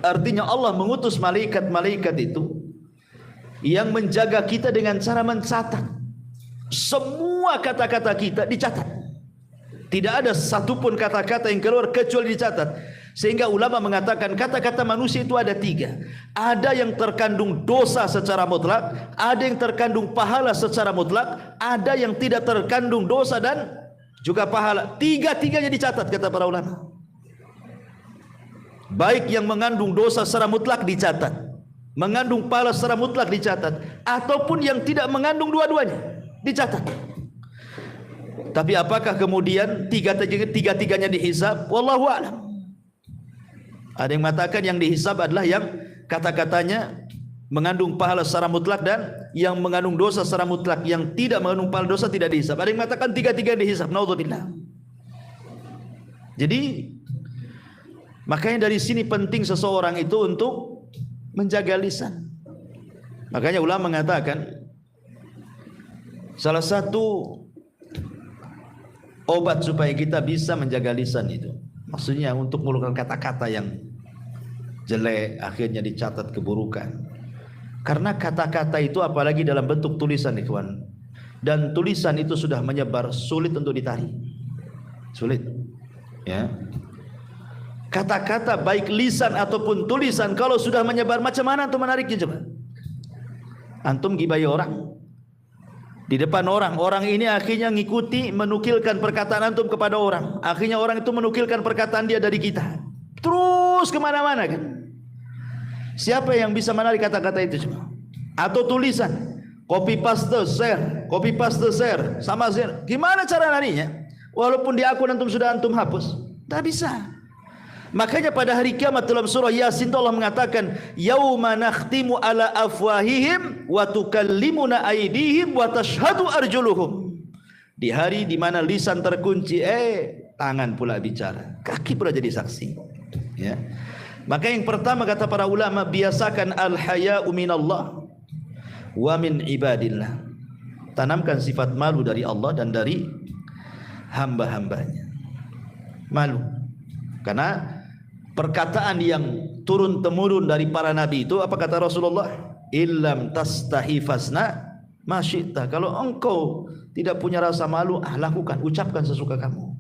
Artinya Allah mengutus malaikat-malaikat itu yang menjaga kita dengan cara mencatat. Semua kata-kata kita dicatat. Tidak ada satupun kata-kata yang keluar kecuali dicatat. Sehingga ulama mengatakan kata-kata manusia itu ada 3. Ada yang terkandung dosa secara mutlak, ada yang terkandung pahala secara mutlak, ada yang tidak terkandung dosa dan juga pahala. Tiga-tiganya dicatat kata para ulama. Baik yang mengandung dosa secara mutlak dicatat, mengandung pahala secara mutlak dicatat, ataupun yang tidak mengandung dua-duanya dicatat. Tapi apakah kemudian tiga-tiganya dihisab? Wallahu a'lam. Ada yang mengatakan yang dihisab adalah yang kata-katanya mengandung pahala secara mutlak dan yang mengandung dosa secara mutlak. Yang tidak mengandung pahala dosa tidak dihisab. Ada yang mengatakan tiga-tiga dihisab. Naudzubillah. Jadi makanya dari sini penting seseorang itu untuk menjaga lisan. Makanya ulama mengatakan salah satu obat supaya kita bisa menjaga lisan itu, maksudnya untuk mengeluarkan kata-kata yang jelek akhirnya dicatat keburukan. Karena kata-kata itu apalagi dalam bentuk tulisan, ikhwan, dan tulisan itu sudah menyebar, sulit untuk ditarik, sulit. Ya, kata-kata baik lisan ataupun tulisan kalau sudah menyebar, macam mana antum menariknya coba? Antum gibai orang di depan orang, orang ini akhirnya ngikuti menukilkan perkataan antum kepada orang, akhirnya orang itu menukilkan perkataan dia dari kita, terus kemana-mana kan? Siapa yang bisa menarik kata-kata itu coba? Atau tulisan, copy paste share, sama share, gimana cara narinya? Walaupun di akun antum sudah antum hapus, tak bisa. Makanya pada hari kiamat dalam surah Yasin Allah mengatakan, yauma nakhtimu ala afwahihim wa tukallimuna aydihim wa tashhadu arjuluhum. Di hari di mana lisan terkunci, tangan pula bicara, kaki pula jadi saksi. Ya. Maka yang pertama kata para ulama, biasakan al-haya'u minallah wa min ibadillah. Tanamkan sifat malu dari Allah dan dari hamba-hambanya. Malu. Karena perkataan yang turun temurun dari para nabi itu, apa kata Rasulullah? Illam tastahi fasna ma syi'ta. Kalau engkau tidak punya rasa malu, lakukan, ucapkan sesuka kamu.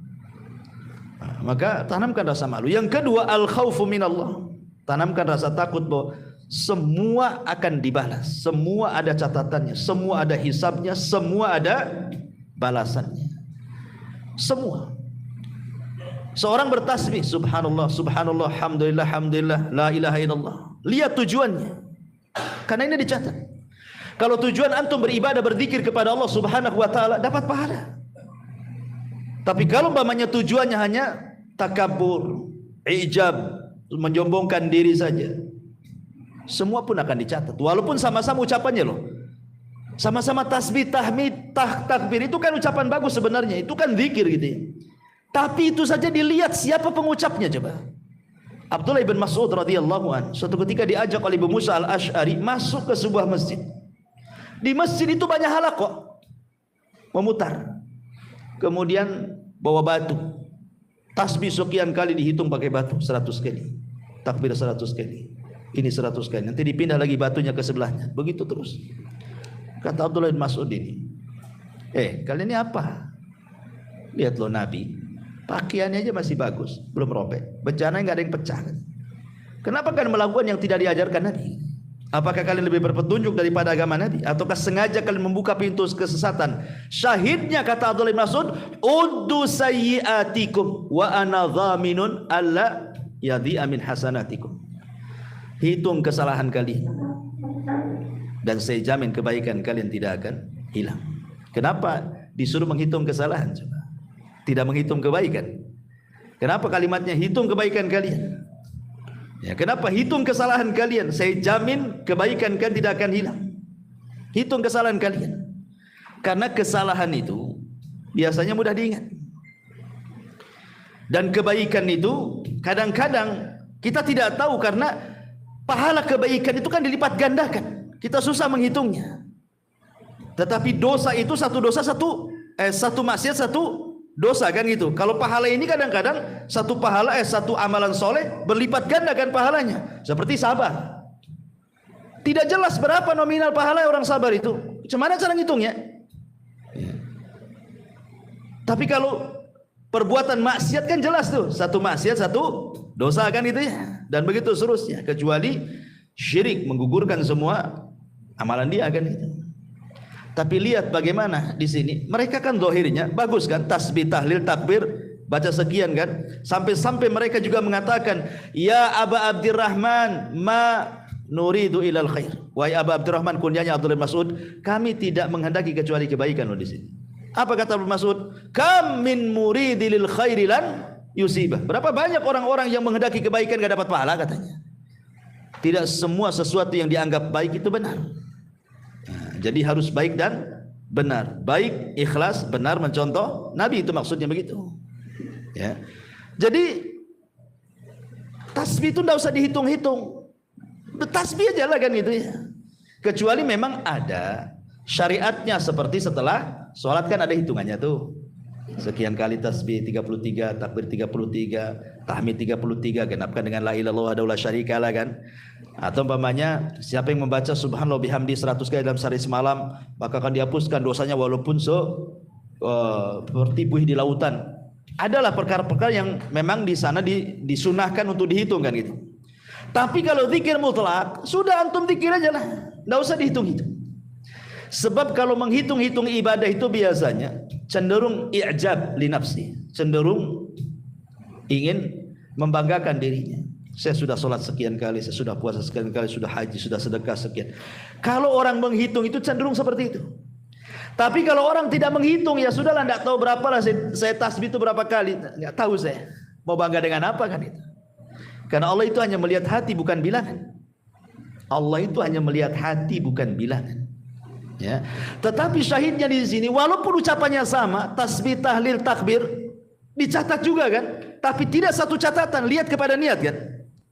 Maka tanamkan rasa malu. Yang kedua, al khaufu minallah. Tanamkan rasa takut bahwa semua akan dibalas, semua ada catatannya, semua ada hisabnya, semua ada balasannya. Semua. Seorang bertasbih, subhanallah, subhanallah, alhamdulillah, alhamdulillah, la ilaha illallah. Lihat tujuannya. Karena ini dicatat. Kalau tujuan antum beribadah, berzikir kepada Allah Subhanahu wa taala, dapat pahala. Tapi kalau umpamanya tujuannya hanya takabur, ijab, menyombongkan diri saja, semua pun akan dicatat. Walaupun sama-sama ucapannya loh, sama-sama tasbih, tahmid, takbir, itu kan ucapan bagus sebenarnya, itu kan zikir gitu ya. Tapi itu saja dilihat siapa pengucapnya coba. Abdullah bin Mas'ud radhiyallahu anhu suatu ketika diajak oleh Abu Musa al-Ash'ari masuk ke sebuah masjid. Di masjid itu banyak halaqah, memutar. Kemudian bawa batu, tasbih sekian kali dihitung pakai batu 100 kali, takbir 100 kali, ini 100 kali, nanti dipindah lagi batunya ke sebelahnya, begitu terus. Kata Abdullah bin Mas'ud ini, kalian ini apa? Lihat loh Nabi, pakaiannya aja masih bagus, belum robek, bencananya nggak ada yang pecah. Kenapa kalian melakukan yang tidak diajarkan Nabi? Apakah kalian lebih berpetunjuk daripada agama Nabi? Ataukah sengaja kalian membuka pintu kesesatan? Syahidnya kata Abdullah bin Mas'ud, uddu sayyiatikum wa ana dhaminun alla yadhi'a min hasanatikum. Hitung kesalahan kalian dan saya jamin kebaikan kalian tidak akan hilang. Kenapa disuruh menghitung kesalahan coba? Tidak menghitung kebaikan. Kenapa kalimatnya hitung kebaikan kalian? Ya, kenapa hitung kesalahan kalian? Saya jamin kebaikan kalian tidak akan hilang. Hitung kesalahan kalian. Karena kesalahan itu biasanya mudah diingat. Dan kebaikan itu kadang-kadang kita tidak tahu karena pahala kebaikan itu kan dilipat gandakan. Kita susah menghitungnya. Tetapi dosa itu satu dosa satu maksiat satu dosa kan gitu. Kalau pahala ini kadang-kadang satu pahala satu amalan soleh berlipat ganda kan pahalanya. Seperti sabar. Tidak jelas berapa nominal pahala orang sabar itu. Bagaimana cara ngitungnya? Ya. Tapi kalau perbuatan maksiat kan jelas tuh. Satu maksiat satu dosa kan gitu ya. Dan begitu seterusnya. Kecuali syirik menggugurkan semua amalan dia kan gitu. Tapi lihat bagaimana di sini. Mereka kan zahirnya bagus kan, tasbih, tahlil, takbir, baca sekian kan. Sampai-sampai mereka juga mengatakan, ya Aba Abdurrahman, ma nuridu ilal khair. Wahai Aba Abdurrahman, kunyanya Abdullah bin Mas'ud, kami tidak menghendaki kecuali kebaikan loh di sini. Apa kata Abdullah bin Mas'ud? Kam min muridil khairilan yusibah. Berapa banyak orang-orang yang menghendaki kebaikan gak dapat pahala katanya. Tidak semua sesuatu yang dianggap baik itu benar. Nah, jadi harus baik dan benar. Baik, ikhlas, benar mencontoh Nabi, itu maksudnya begitu. Ya. Jadi tasbih itu tidak usah dihitung-hitung. Tasbih aja lah kan gitu ya. Kecuali memang ada syariatnya, seperti setelah sholat kan ada hitungannya tuh. Sekian kali tasbih 33, takbir 33, tahmid 33, genapkan dengan la ilaha illallah wahdahu la syarikalah kan. Atau umpamanya siapa yang membaca subhanallah bihamdi 100 kali dalam sehari semalam, maka akan dihapuskan dosanya walaupun seperti buih di lautan. Adalah perkara-perkara yang memang di sana disunahkan untuk dihitung kan gitu. Tapi kalau zikir mutlak, sudah antum zikir aja lah, enggak usah dihitung-hitung. Sebab kalau menghitung-hitung ibadah itu biasanya cenderung i'jab li nafsi, cenderung ingin membanggakan dirinya. Saya sudah sholat sekian kali, saya sudah puasa sekian kali, sudah haji, sudah sedekah sekian. Kalau orang menghitung itu cenderung seperti itu. Tapi kalau orang tidak menghitung, ya sudahlah, tidak tahu berapa lah saya tasbih itu berapa kali, nggak tahu saya. Mau bangga dengan apa kan itu? Karena Allah itu hanya melihat hati bukan bilangan. Allah itu hanya melihat hati bukan bilangan. Ya. Tetapi syahidnya di sini, walaupun ucapannya sama, tasbih, tahlil, takbir, dicatat juga kan? Tapi tidak satu catatan, lihat kepada niat kan?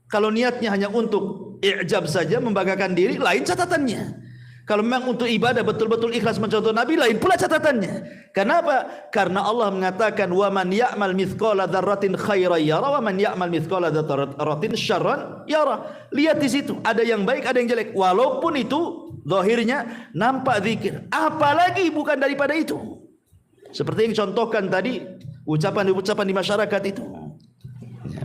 Kalau niatnya hanya untuk i'jab saja, membanggakan diri, lain catatannya. Kalau memang untuk ibadah betul-betul ikhlas mencontoh Nabi, lain pula catatannya. Kenapa? Karena Allah mengatakan wa man ya'mal mithqala dzarratin khairan yara wa man ya'mal mithqala dzarratin syarran yara. Lihat di situ, ada yang baik, ada yang jelek. Walaupun itu zahirnya nampak zikir, apalagi bukan daripada itu. Seperti yang contohkan tadi, ucapan-ucapan di masyarakat itu. Ya.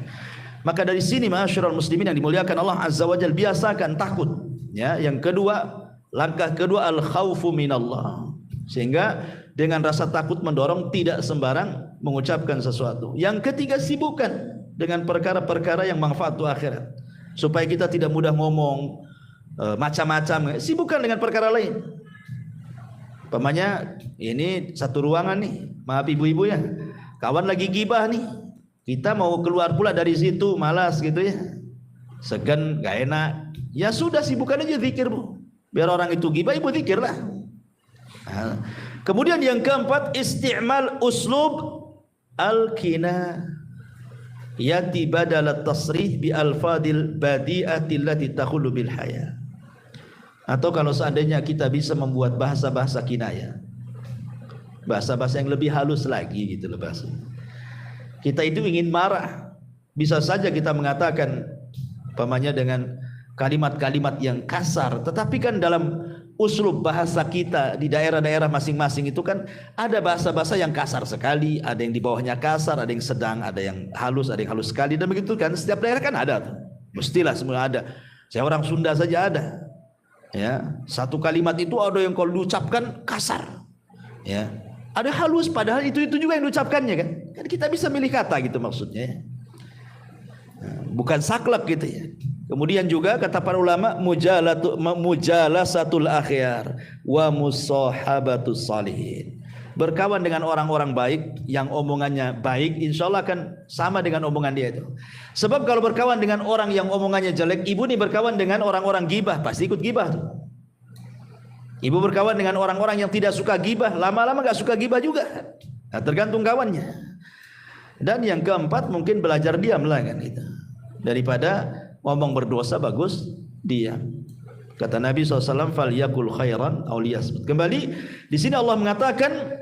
Maka dari sini ma'asyiral muslimin yang dimuliakan Allah Azza wa Jalla, biasakan takut. Ya, yang kedua, langkah kedua al-khaufu minallah. Sehingga dengan rasa takut mendorong tidak sembarang mengucapkan sesuatu. Yang ketiga, sibukkan dengan perkara-perkara yang manfaat untuk akhirat. Supaya kita tidak mudah ngomong macam-macam, sibukkan dengan perkara lain. Umpamanya ini satu ruangan nih, maaf ibu-ibu ya, kawan lagi gibah nih, kita mau keluar pula dari situ, malas gitu ya, segan, gak enak, ya sudah sibukkan aja zikir bu, biar orang itu gibah, ibu zikir lah. Nah, kemudian yang keempat, isti'mal uslub al-kina yati badal tasrih bi alfadil badi'ati allati takhullu bil haya. Atau kalau seandainya kita bisa membuat bahasa-bahasa kinayah, bahasa-bahasa yang lebih halus lagi gitu loh bahasa. Kita itu ingin marah, bisa saja kita mengatakan umpamanya dengan kalimat-kalimat yang kasar, tetapi kan dalam uslub bahasa kita di daerah-daerah masing-masing itu kan ada bahasa-bahasa yang kasar sekali, ada yang di bawahnya kasar, ada yang sedang, ada yang halus sekali, dan begitu kan setiap daerah kan ada tuh. Mestilah semua ada. Saya orang Sunda saja ada. Ya, satu kalimat itu ada yang kalau diucapkan kasar. Ya. Ada halus padahal itu juga yang diucapkannya kan. Kan kita bisa milih kata gitu maksudnya. Bukan saklek gitu ya. Kemudian juga kata para ulama mujalasatul akhyar wa musahabatus salihin. Berkawan dengan orang-orang baik yang omongannya baik, insya Allah akan sama dengan omongan dia itu. Sebab kalau berkawan dengan orang yang omongannya jelek, ibu nih berkawan dengan orang-orang gibah, pasti ikut gibah tuh. Ibu berkawan dengan orang-orang yang tidak suka gibah, lama-lama gak suka gibah juga. Nah, tergantung kawannya. Dan yang keempat mungkin belajar diam lah kan gitu. Daripada ngomong berdosa bagus diam. Kata Nabi SAW, fal yakul khairan aw liyasmut. Kembali di sini Allah mengatakan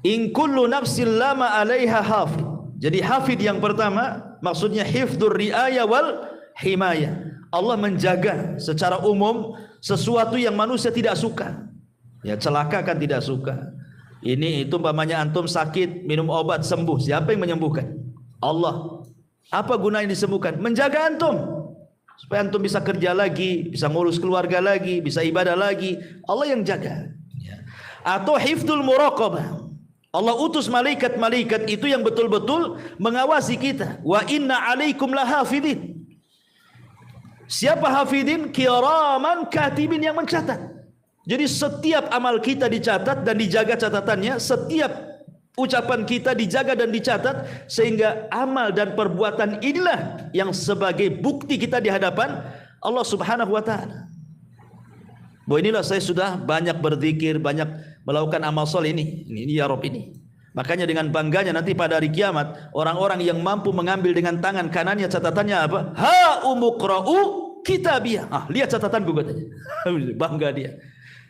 in kullu nafsin lama 'alaiha hafid. Jadi hafid yang pertama maksudnya hifdzur riayah wal himayah. Allah menjaga secara umum sesuatu yang manusia tidak suka. Ya, celaka kan tidak suka. Ini itu umpamanya antum sakit, minum obat sembuh. Siapa yang menyembuhkan? Allah. Apa gunanya disembuhkan? Menjaga antum. Supaya antum bisa kerja lagi, bisa ngurus keluarga lagi, bisa ibadah lagi. Allah yang jaga. Ya. Atau hifdzul muraqabah. Allah utus malaikat-malaikat itu yang betul-betul mengawasi kita. Wa inna 'alaikum lahafidin. Siapa hafidin? Kiraman katibin, yang mencatat. Jadi setiap amal kita dicatat dan dijaga catatannya, setiap ucapan kita dijaga dan dicatat, sehingga amal dan perbuatan inilah yang sebagai bukti kita di hadapan Allah Subhanahu wa taala. Bahwa inilah saya sudah banyak berzikir, banyak melakukan amal soleh ini ya Rob ini. Makanya dengan bangganya nanti pada hari kiamat, orang-orang yang mampu mengambil dengan tangan kanannya catatannya apa? Ha umuqra'u kitabiyah. Lihat catatanku katanya. Bangga dia.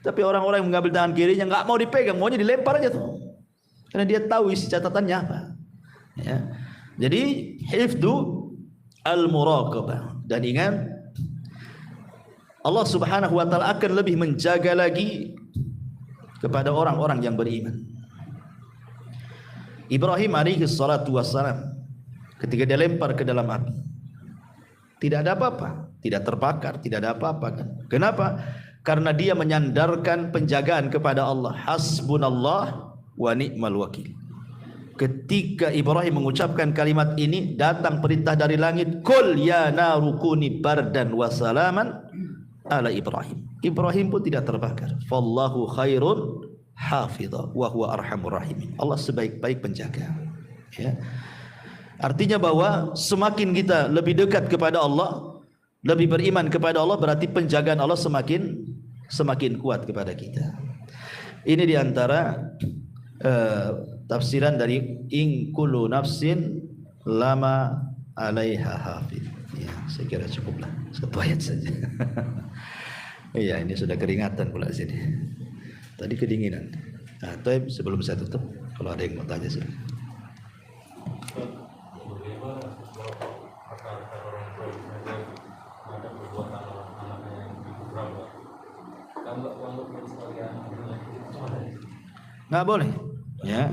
Tapi orang-orang yang mengambil tangan kirinya nggak mau dipegang, maunya dilempar aja tuh. Karena dia tahu isi catatannya apa. Ya. Jadi hifdzu al-muraqabah. Dan ingat, Allah Subhanahu wa taala akan lebih menjaga lagi kepada orang-orang yang beriman. Ibrahim alaihi salatu wassalam ketika dia lempar ke dalam api, tidak ada apa-apa, tidak terbakar, tidak ada apa-apa kan. Kenapa? Karena dia menyandarkan penjagaan kepada Allah. Hasbunallah wa ni'mal wakil. Ketika Ibrahim mengucapkan kalimat ini, datang perintah dari langit, "Qul ya naru kuni bardan wa salaman ala Ibrahim." Ibrahim pun tidak terbakar. Fallahu khairun hafidha wa huwa arhamur rahimin. Allah sebaik-baik penjaga. Ya. Artinya bahwa semakin kita lebih dekat kepada Allah, lebih beriman kepada Allah, berarti penjagaan Allah semakin kuat kepada kita. Ini diantara tafsiran dari in kullu nafsin lama alaiha hafid. Ya, saya kira cukuplah satu ayat saja. Iya, ini sudah keringatan pula sini. Tadi kedinginan. Nah, tapi sebelum saya tutup, kalau ada yang mau tanya sih. Nggak boleh, ya.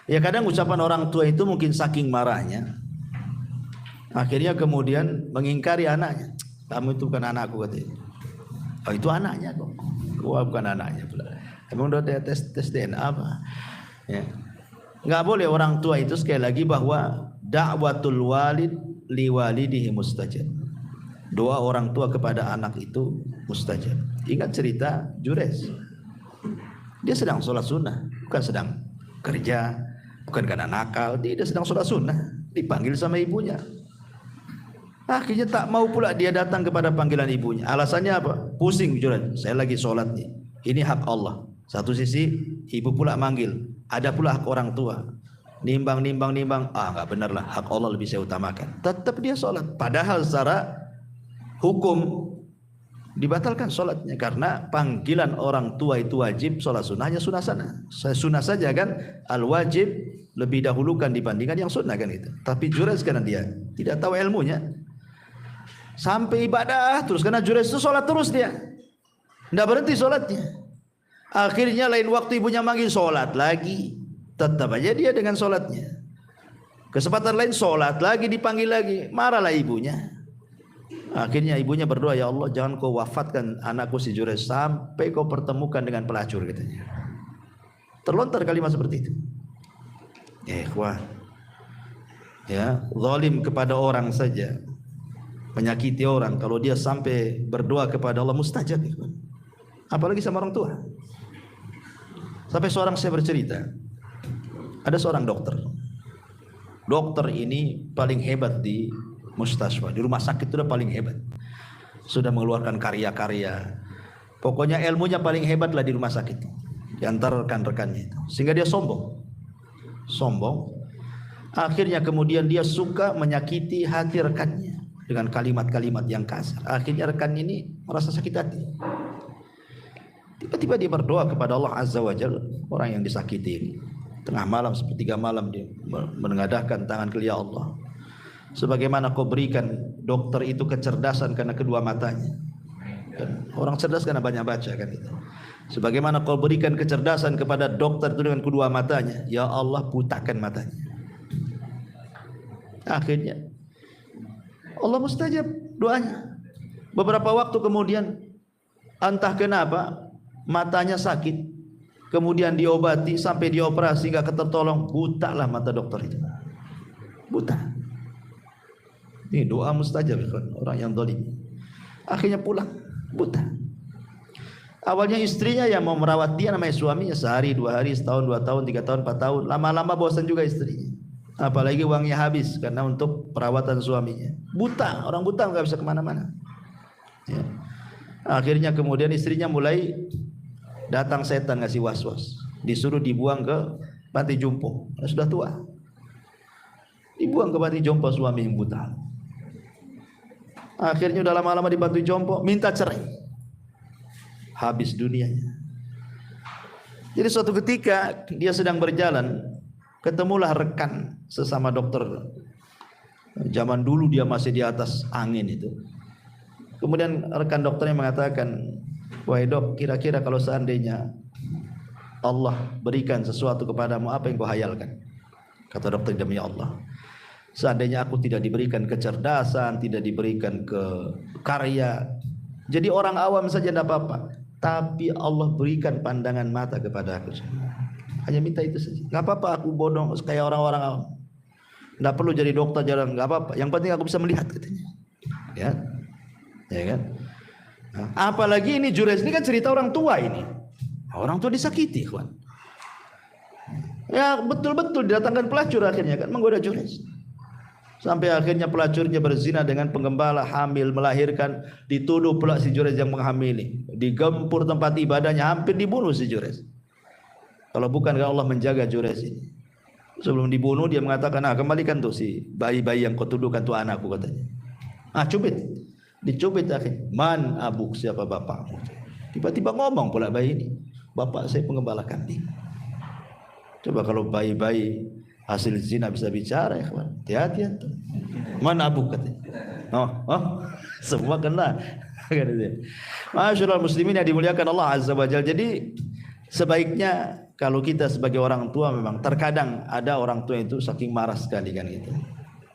Ya kadang ucapan orang tua itu mungkin saking marahnya, akhirnya kemudian mengingkari anaknya. Kamu itu bukan anakku katanya. Oh itu anaknya kok. Wah bukan anaknya pula. Emang udah tes DNA apa? Ya. Nggak boleh orang tua itu sekali lagi bahwa da'watul walid liwalidihi mustajab. Doa orang tua kepada anak itu mustajab. Ingat cerita Jures. Dia sedang sholat sunnah, bukan sedang kerja, bukan karena nakal. Dia sedang sholat sunnah, dipanggil sama ibunya. Akhirnya tak mau pula dia datang kepada panggilan ibunya. Alasannya apa? Pusing Jures. Saya lagi sholat nih. Ini hak Allah. Satu sisi ibu pula manggil, ada pula hak orang tua. Nimbang. Nggak benar lah, hak Allah lebih saya utamakan. Tetap dia sholat. Padahal secara hukum dibatalkan sholatnya karena panggilan orang tua itu wajib, sholat sunnahnya sunnah sana. Sunnah saja kan, al wajib lebih dahulukan dibandingkan yang sunnah kan itu. Tapi Jures karena dia tidak tahu ilmunya, sampai ibadah terus karena Jures itu sholat terus dia, tidak berhenti sholatnya. Akhirnya lain waktu ibunya manggil sholat lagi, tetap aja dia dengan sholatnya. Kesempatan lain sholat lagi, dipanggil lagi, marahlah ibunya. Akhirnya ibunya berdoa, ya Allah jangan kau wafatkan anakku si Jures sampai kau pertemukan dengan pelacur katanya. Terlontar kalimat seperti itu. Ikhwan, ya zalim kepada orang saja, menyakiti orang, kalau dia sampai berdoa kepada Allah mustajab. Apalagi sama orang tua. Sampai seorang saya bercerita, ada seorang dokter. Dokter ini paling hebat di mustasfa, di rumah sakit itu udah paling hebat. Sudah mengeluarkan karya-karya. Pokoknya ilmunya paling hebat lah di rumah sakit. Di antara rekan-rekannya itu. Sehingga dia sombong. Akhirnya kemudian dia suka menyakiti hati rekannya dengan kalimat-kalimat yang kasar. Akhirnya rekan ini merasa sakit hati. Tiba-tiba dia berdoa kepada Allah Azza wa Jalla, orang yang disakiti ini. Tengah malam, sepertiga malam dia menengadahkan tangan ke ya Allah. Sebagaimana kau berikan dokter itu kecerdasan karena kedua matanya. Orang cerdas karena banyak baca kan itu. Sebagaimana kau berikan kecerdasan kepada dokter itu dengan kedua matanya, ya Allah butakan matanya. Akhirnya Allah mustajab doanya. Beberapa waktu kemudian entah kenapa matanya sakit, kemudian diobati sampai dioperasi gak tertolong, buta lah mata dokter itu. Buta. Ini doa mustajab kan, orang yang zalim. Akhirnya pulang buta. Awalnya istrinya yang mau merawat dia, namanya suaminya, sehari, 2 hari, setahun, 2 tahun, 3 tahun, 4 tahun. Lama-lama bosan juga istrinya. Apalagi uangnya habis karena untuk perawatan suaminya. Buta, orang buta nggak bisa kemana-mana. Ya. Akhirnya kemudian istrinya mulai datang setan ngasih was-was, disuruh dibuang ke panti jompo. Sudah tua, dibuang ke panti jompo suami yang buta. Akhirnya udah lama-lama di panti jompo, minta cerai, habis dunianya. Jadi suatu ketika dia sedang berjalan, ketemulah rekan sesama dokter. Zaman dulu dia masih di atas angin itu. Kemudian rekan dokternya mengatakan, wahai dok, kira-kira kalau seandainya Allah berikan sesuatu kepadamu, apa yang kau hayalkan? Kata dokter, demi Allah, seandainya aku tidak diberikan kecerdasan, tidak diberikan karya, jadi orang awam saja tidak apa-apa, tapi Allah berikan pandangan mata kepada aku. Hanya minta itu saja. Gak apa-apa aku bodoh kayak orang-orang awam, tidak perlu jadi dokter, jarang, gak apa-apa. Yang penting aku bisa melihat, katanya. Ya kan? Nah, apalagi ini Jurayj ini kan cerita orang tua ini. Orang tua disakiti, kawan. Ya betul-betul didatangkan pelacur akhirnya kan menggoda Jurayj. Sampai akhirnya pelacurnya berzina dengan penggembala, hamil, melahirkan, dituduh pula si Jurayj yang menghamili. Digempur tempat ibadahnya, hampir dibunuh si Jurayj. Kalau bukan karena Allah menjaga Jurayj ini. Sebelum dibunuh dia mengatakan, kembalikan tuh si bayi-bayi yang kau tuduhkan tuh anakku, katanya. Cubit. Dicubit akhirnya. Man abuk, siapa bapakmu? Tiba-tiba ngomong pula bayi ini, bapak saya penggembala kambing. Coba kalau bayi-bayi hasil zina bisa bicara, ya kawan. Hati-hati tuh. Man abuk, katanya. Semua kena. Masyaallah muslimin yang dimuliakan Allah Azza wa Jalla. Jadi sebaiknya kalau kita sebagai orang tua, memang terkadang ada orang tua itu saking marah sekali kan gitu.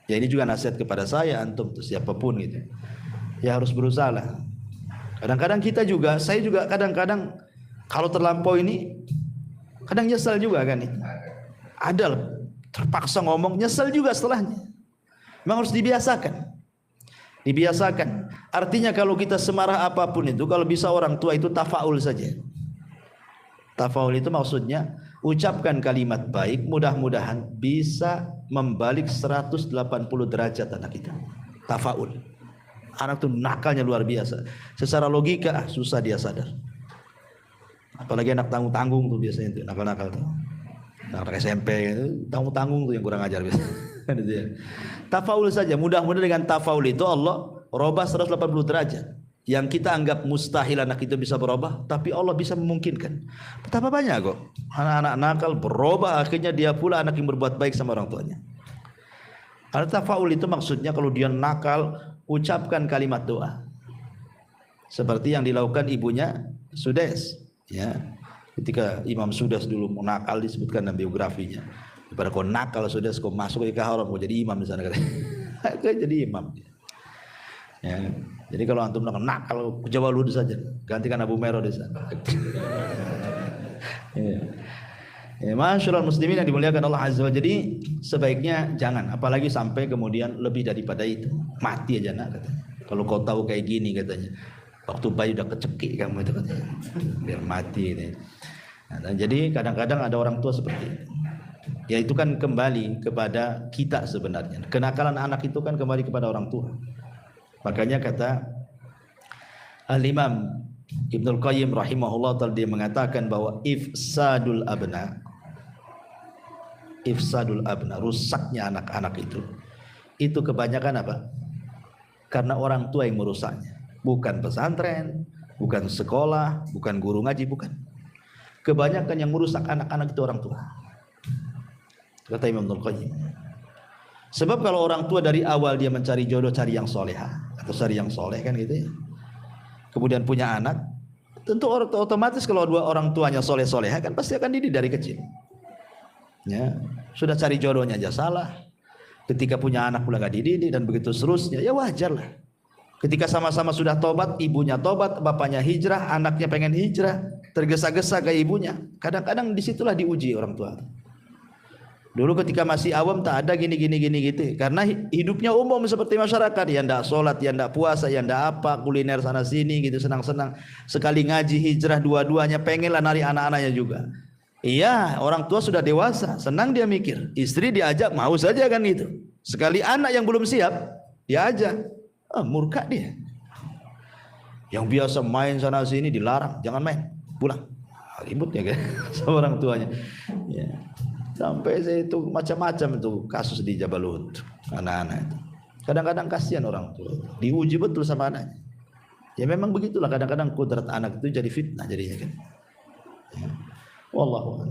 Ya ini juga nasihat kepada saya, antum, siapapun gitu. Ya harus berusaha lah. Kadang-kadang kita juga, saya juga kadang-kadang kalau terlampau ini, kadang nyesal juga kan itu. Ada lah, terpaksa ngomong, nyesal juga setelahnya. Memang harus dibiasakan. Dibiasakan. Artinya kalau kita semarah apapun itu, kalau bisa orang tua itu tafaul saja. Tafaul itu maksudnya ucapkan kalimat baik, mudah-mudahan bisa membalik 180 derajat anak kita. Tafaul. Anak itu nakalnya luar biasa. Secara logika susah dia sadar. Apalagi anak tanggung-tanggung tuh biasanya itu nakal-nakal tuh. Anak SMP itu tanggung-tanggung tuh yang kurang ajar biasanya. Tafaul saja. Mudah-mudahan dengan tafaul itu Allah robah 180 derajat. Yang kita anggap mustahil anak itu bisa berubah, tapi Allah bisa memungkinkan. Betapa banyak kok anak-anak nakal berubah, akhirnya dia pula anak yang berbuat baik sama orang tuanya. Karena tafaul itu maksudnya kalau dia nakal, ucapkan kalimat doa. Seperti yang dilakukan ibunya Sudes, ya. Ketika Imam Sudes dulu mau nakal, disebutkan dalam biografinya. Daripada kau nakal Sudes, kau masuk ke haram, mau jadi imam di sana, katanya. Jadi imam. Ya. Jadi kalau antum nakal, jawab dulu saja, gantikan Abu Mero di sana. Ya. Masyaallah muslimin yang dimuliakan Allah Azza wa Jalla. Jadi sebaiknya jangan, apalagi sampai kemudian lebih daripada itu. Mati aja nak, katanya. Kalau kau tahu kayak gini, katanya, waktu bayi udah kecekik kamu itu, katanya, biar mati ini. Nah, jadi kadang-kadang ada orang tua seperti itu. Ya itu kan kembali kepada kita sebenarnya. Kenakalan anak itu kan kembali kepada orang tua. Makanya kata Al-Imam Ibnul Qayyim rahimahullah ta'ala, dia mengatakan bahwa ifsadul abna, rusaknya anak-anak itu kebanyakan apa? Karena orang tua yang merusaknya. Bukan pesantren, bukan sekolah, bukan guru ngaji, bukan. Kebanyakan yang merusak anak-anak itu orang tua. Kata Imam Ibnul Qayyim. Sebab kalau orang tua dari awal dia mencari jodoh, cari yang solehah atau cari yang soleh kan gitu ya. Kemudian punya anak, tentu otomatis kalau dua orang tuanya soleh-solehah kan pasti akan dididik dari kecil. Ya, sudah cari jodohnya aja salah. Ketika punya anak pula gak dididik dan begitu seterusnya, ya wajar lah. Ketika sama-sama sudah tobat, ibunya tobat, bapaknya hijrah, anaknya pengen hijrah, tergesa-gesa ke ibunya. Kadang-kadang disitulah diuji orang tua. Dulu ketika masih awam tak ada gini gitu. Karena hidupnya umum seperti masyarakat, ya ndak sholat, ya ndak puasa, ya ndak apa, kuliner sana sini gitu, senang-senang. Sekali ngaji hijrah dua-duanya, pengenlah nari anak-anaknya juga. Iya, orang tua sudah dewasa, senang dia mikir. Istri diajak mau saja kan gitu. Sekali anak yang belum siap, dia ajak, murka dia. Yang biasa main sana sini dilarang, jangan main, pulang. Ribut ya kan sama orang tuanya. Ya. Sampai saya itu macam-macam itu kasus di Jabalut, anak-anak itu. Kadang-kadang kasihan orang tua, diuji betul sama anaknya. Ya memang begitulah, kadang-kadang kodrat anak itu jadi fitnah jadinya kan. Ya. Wallahu a'lam.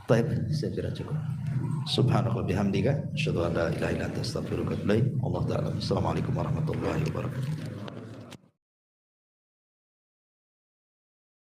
Baik, saya kira cukup. Subhanallah bihamdika, asyhadu an la ilaha illa anta astaghfiruka wa atubu ilaik. Allah taala. Assalamualaikum warahmatullahi wabarakatuh.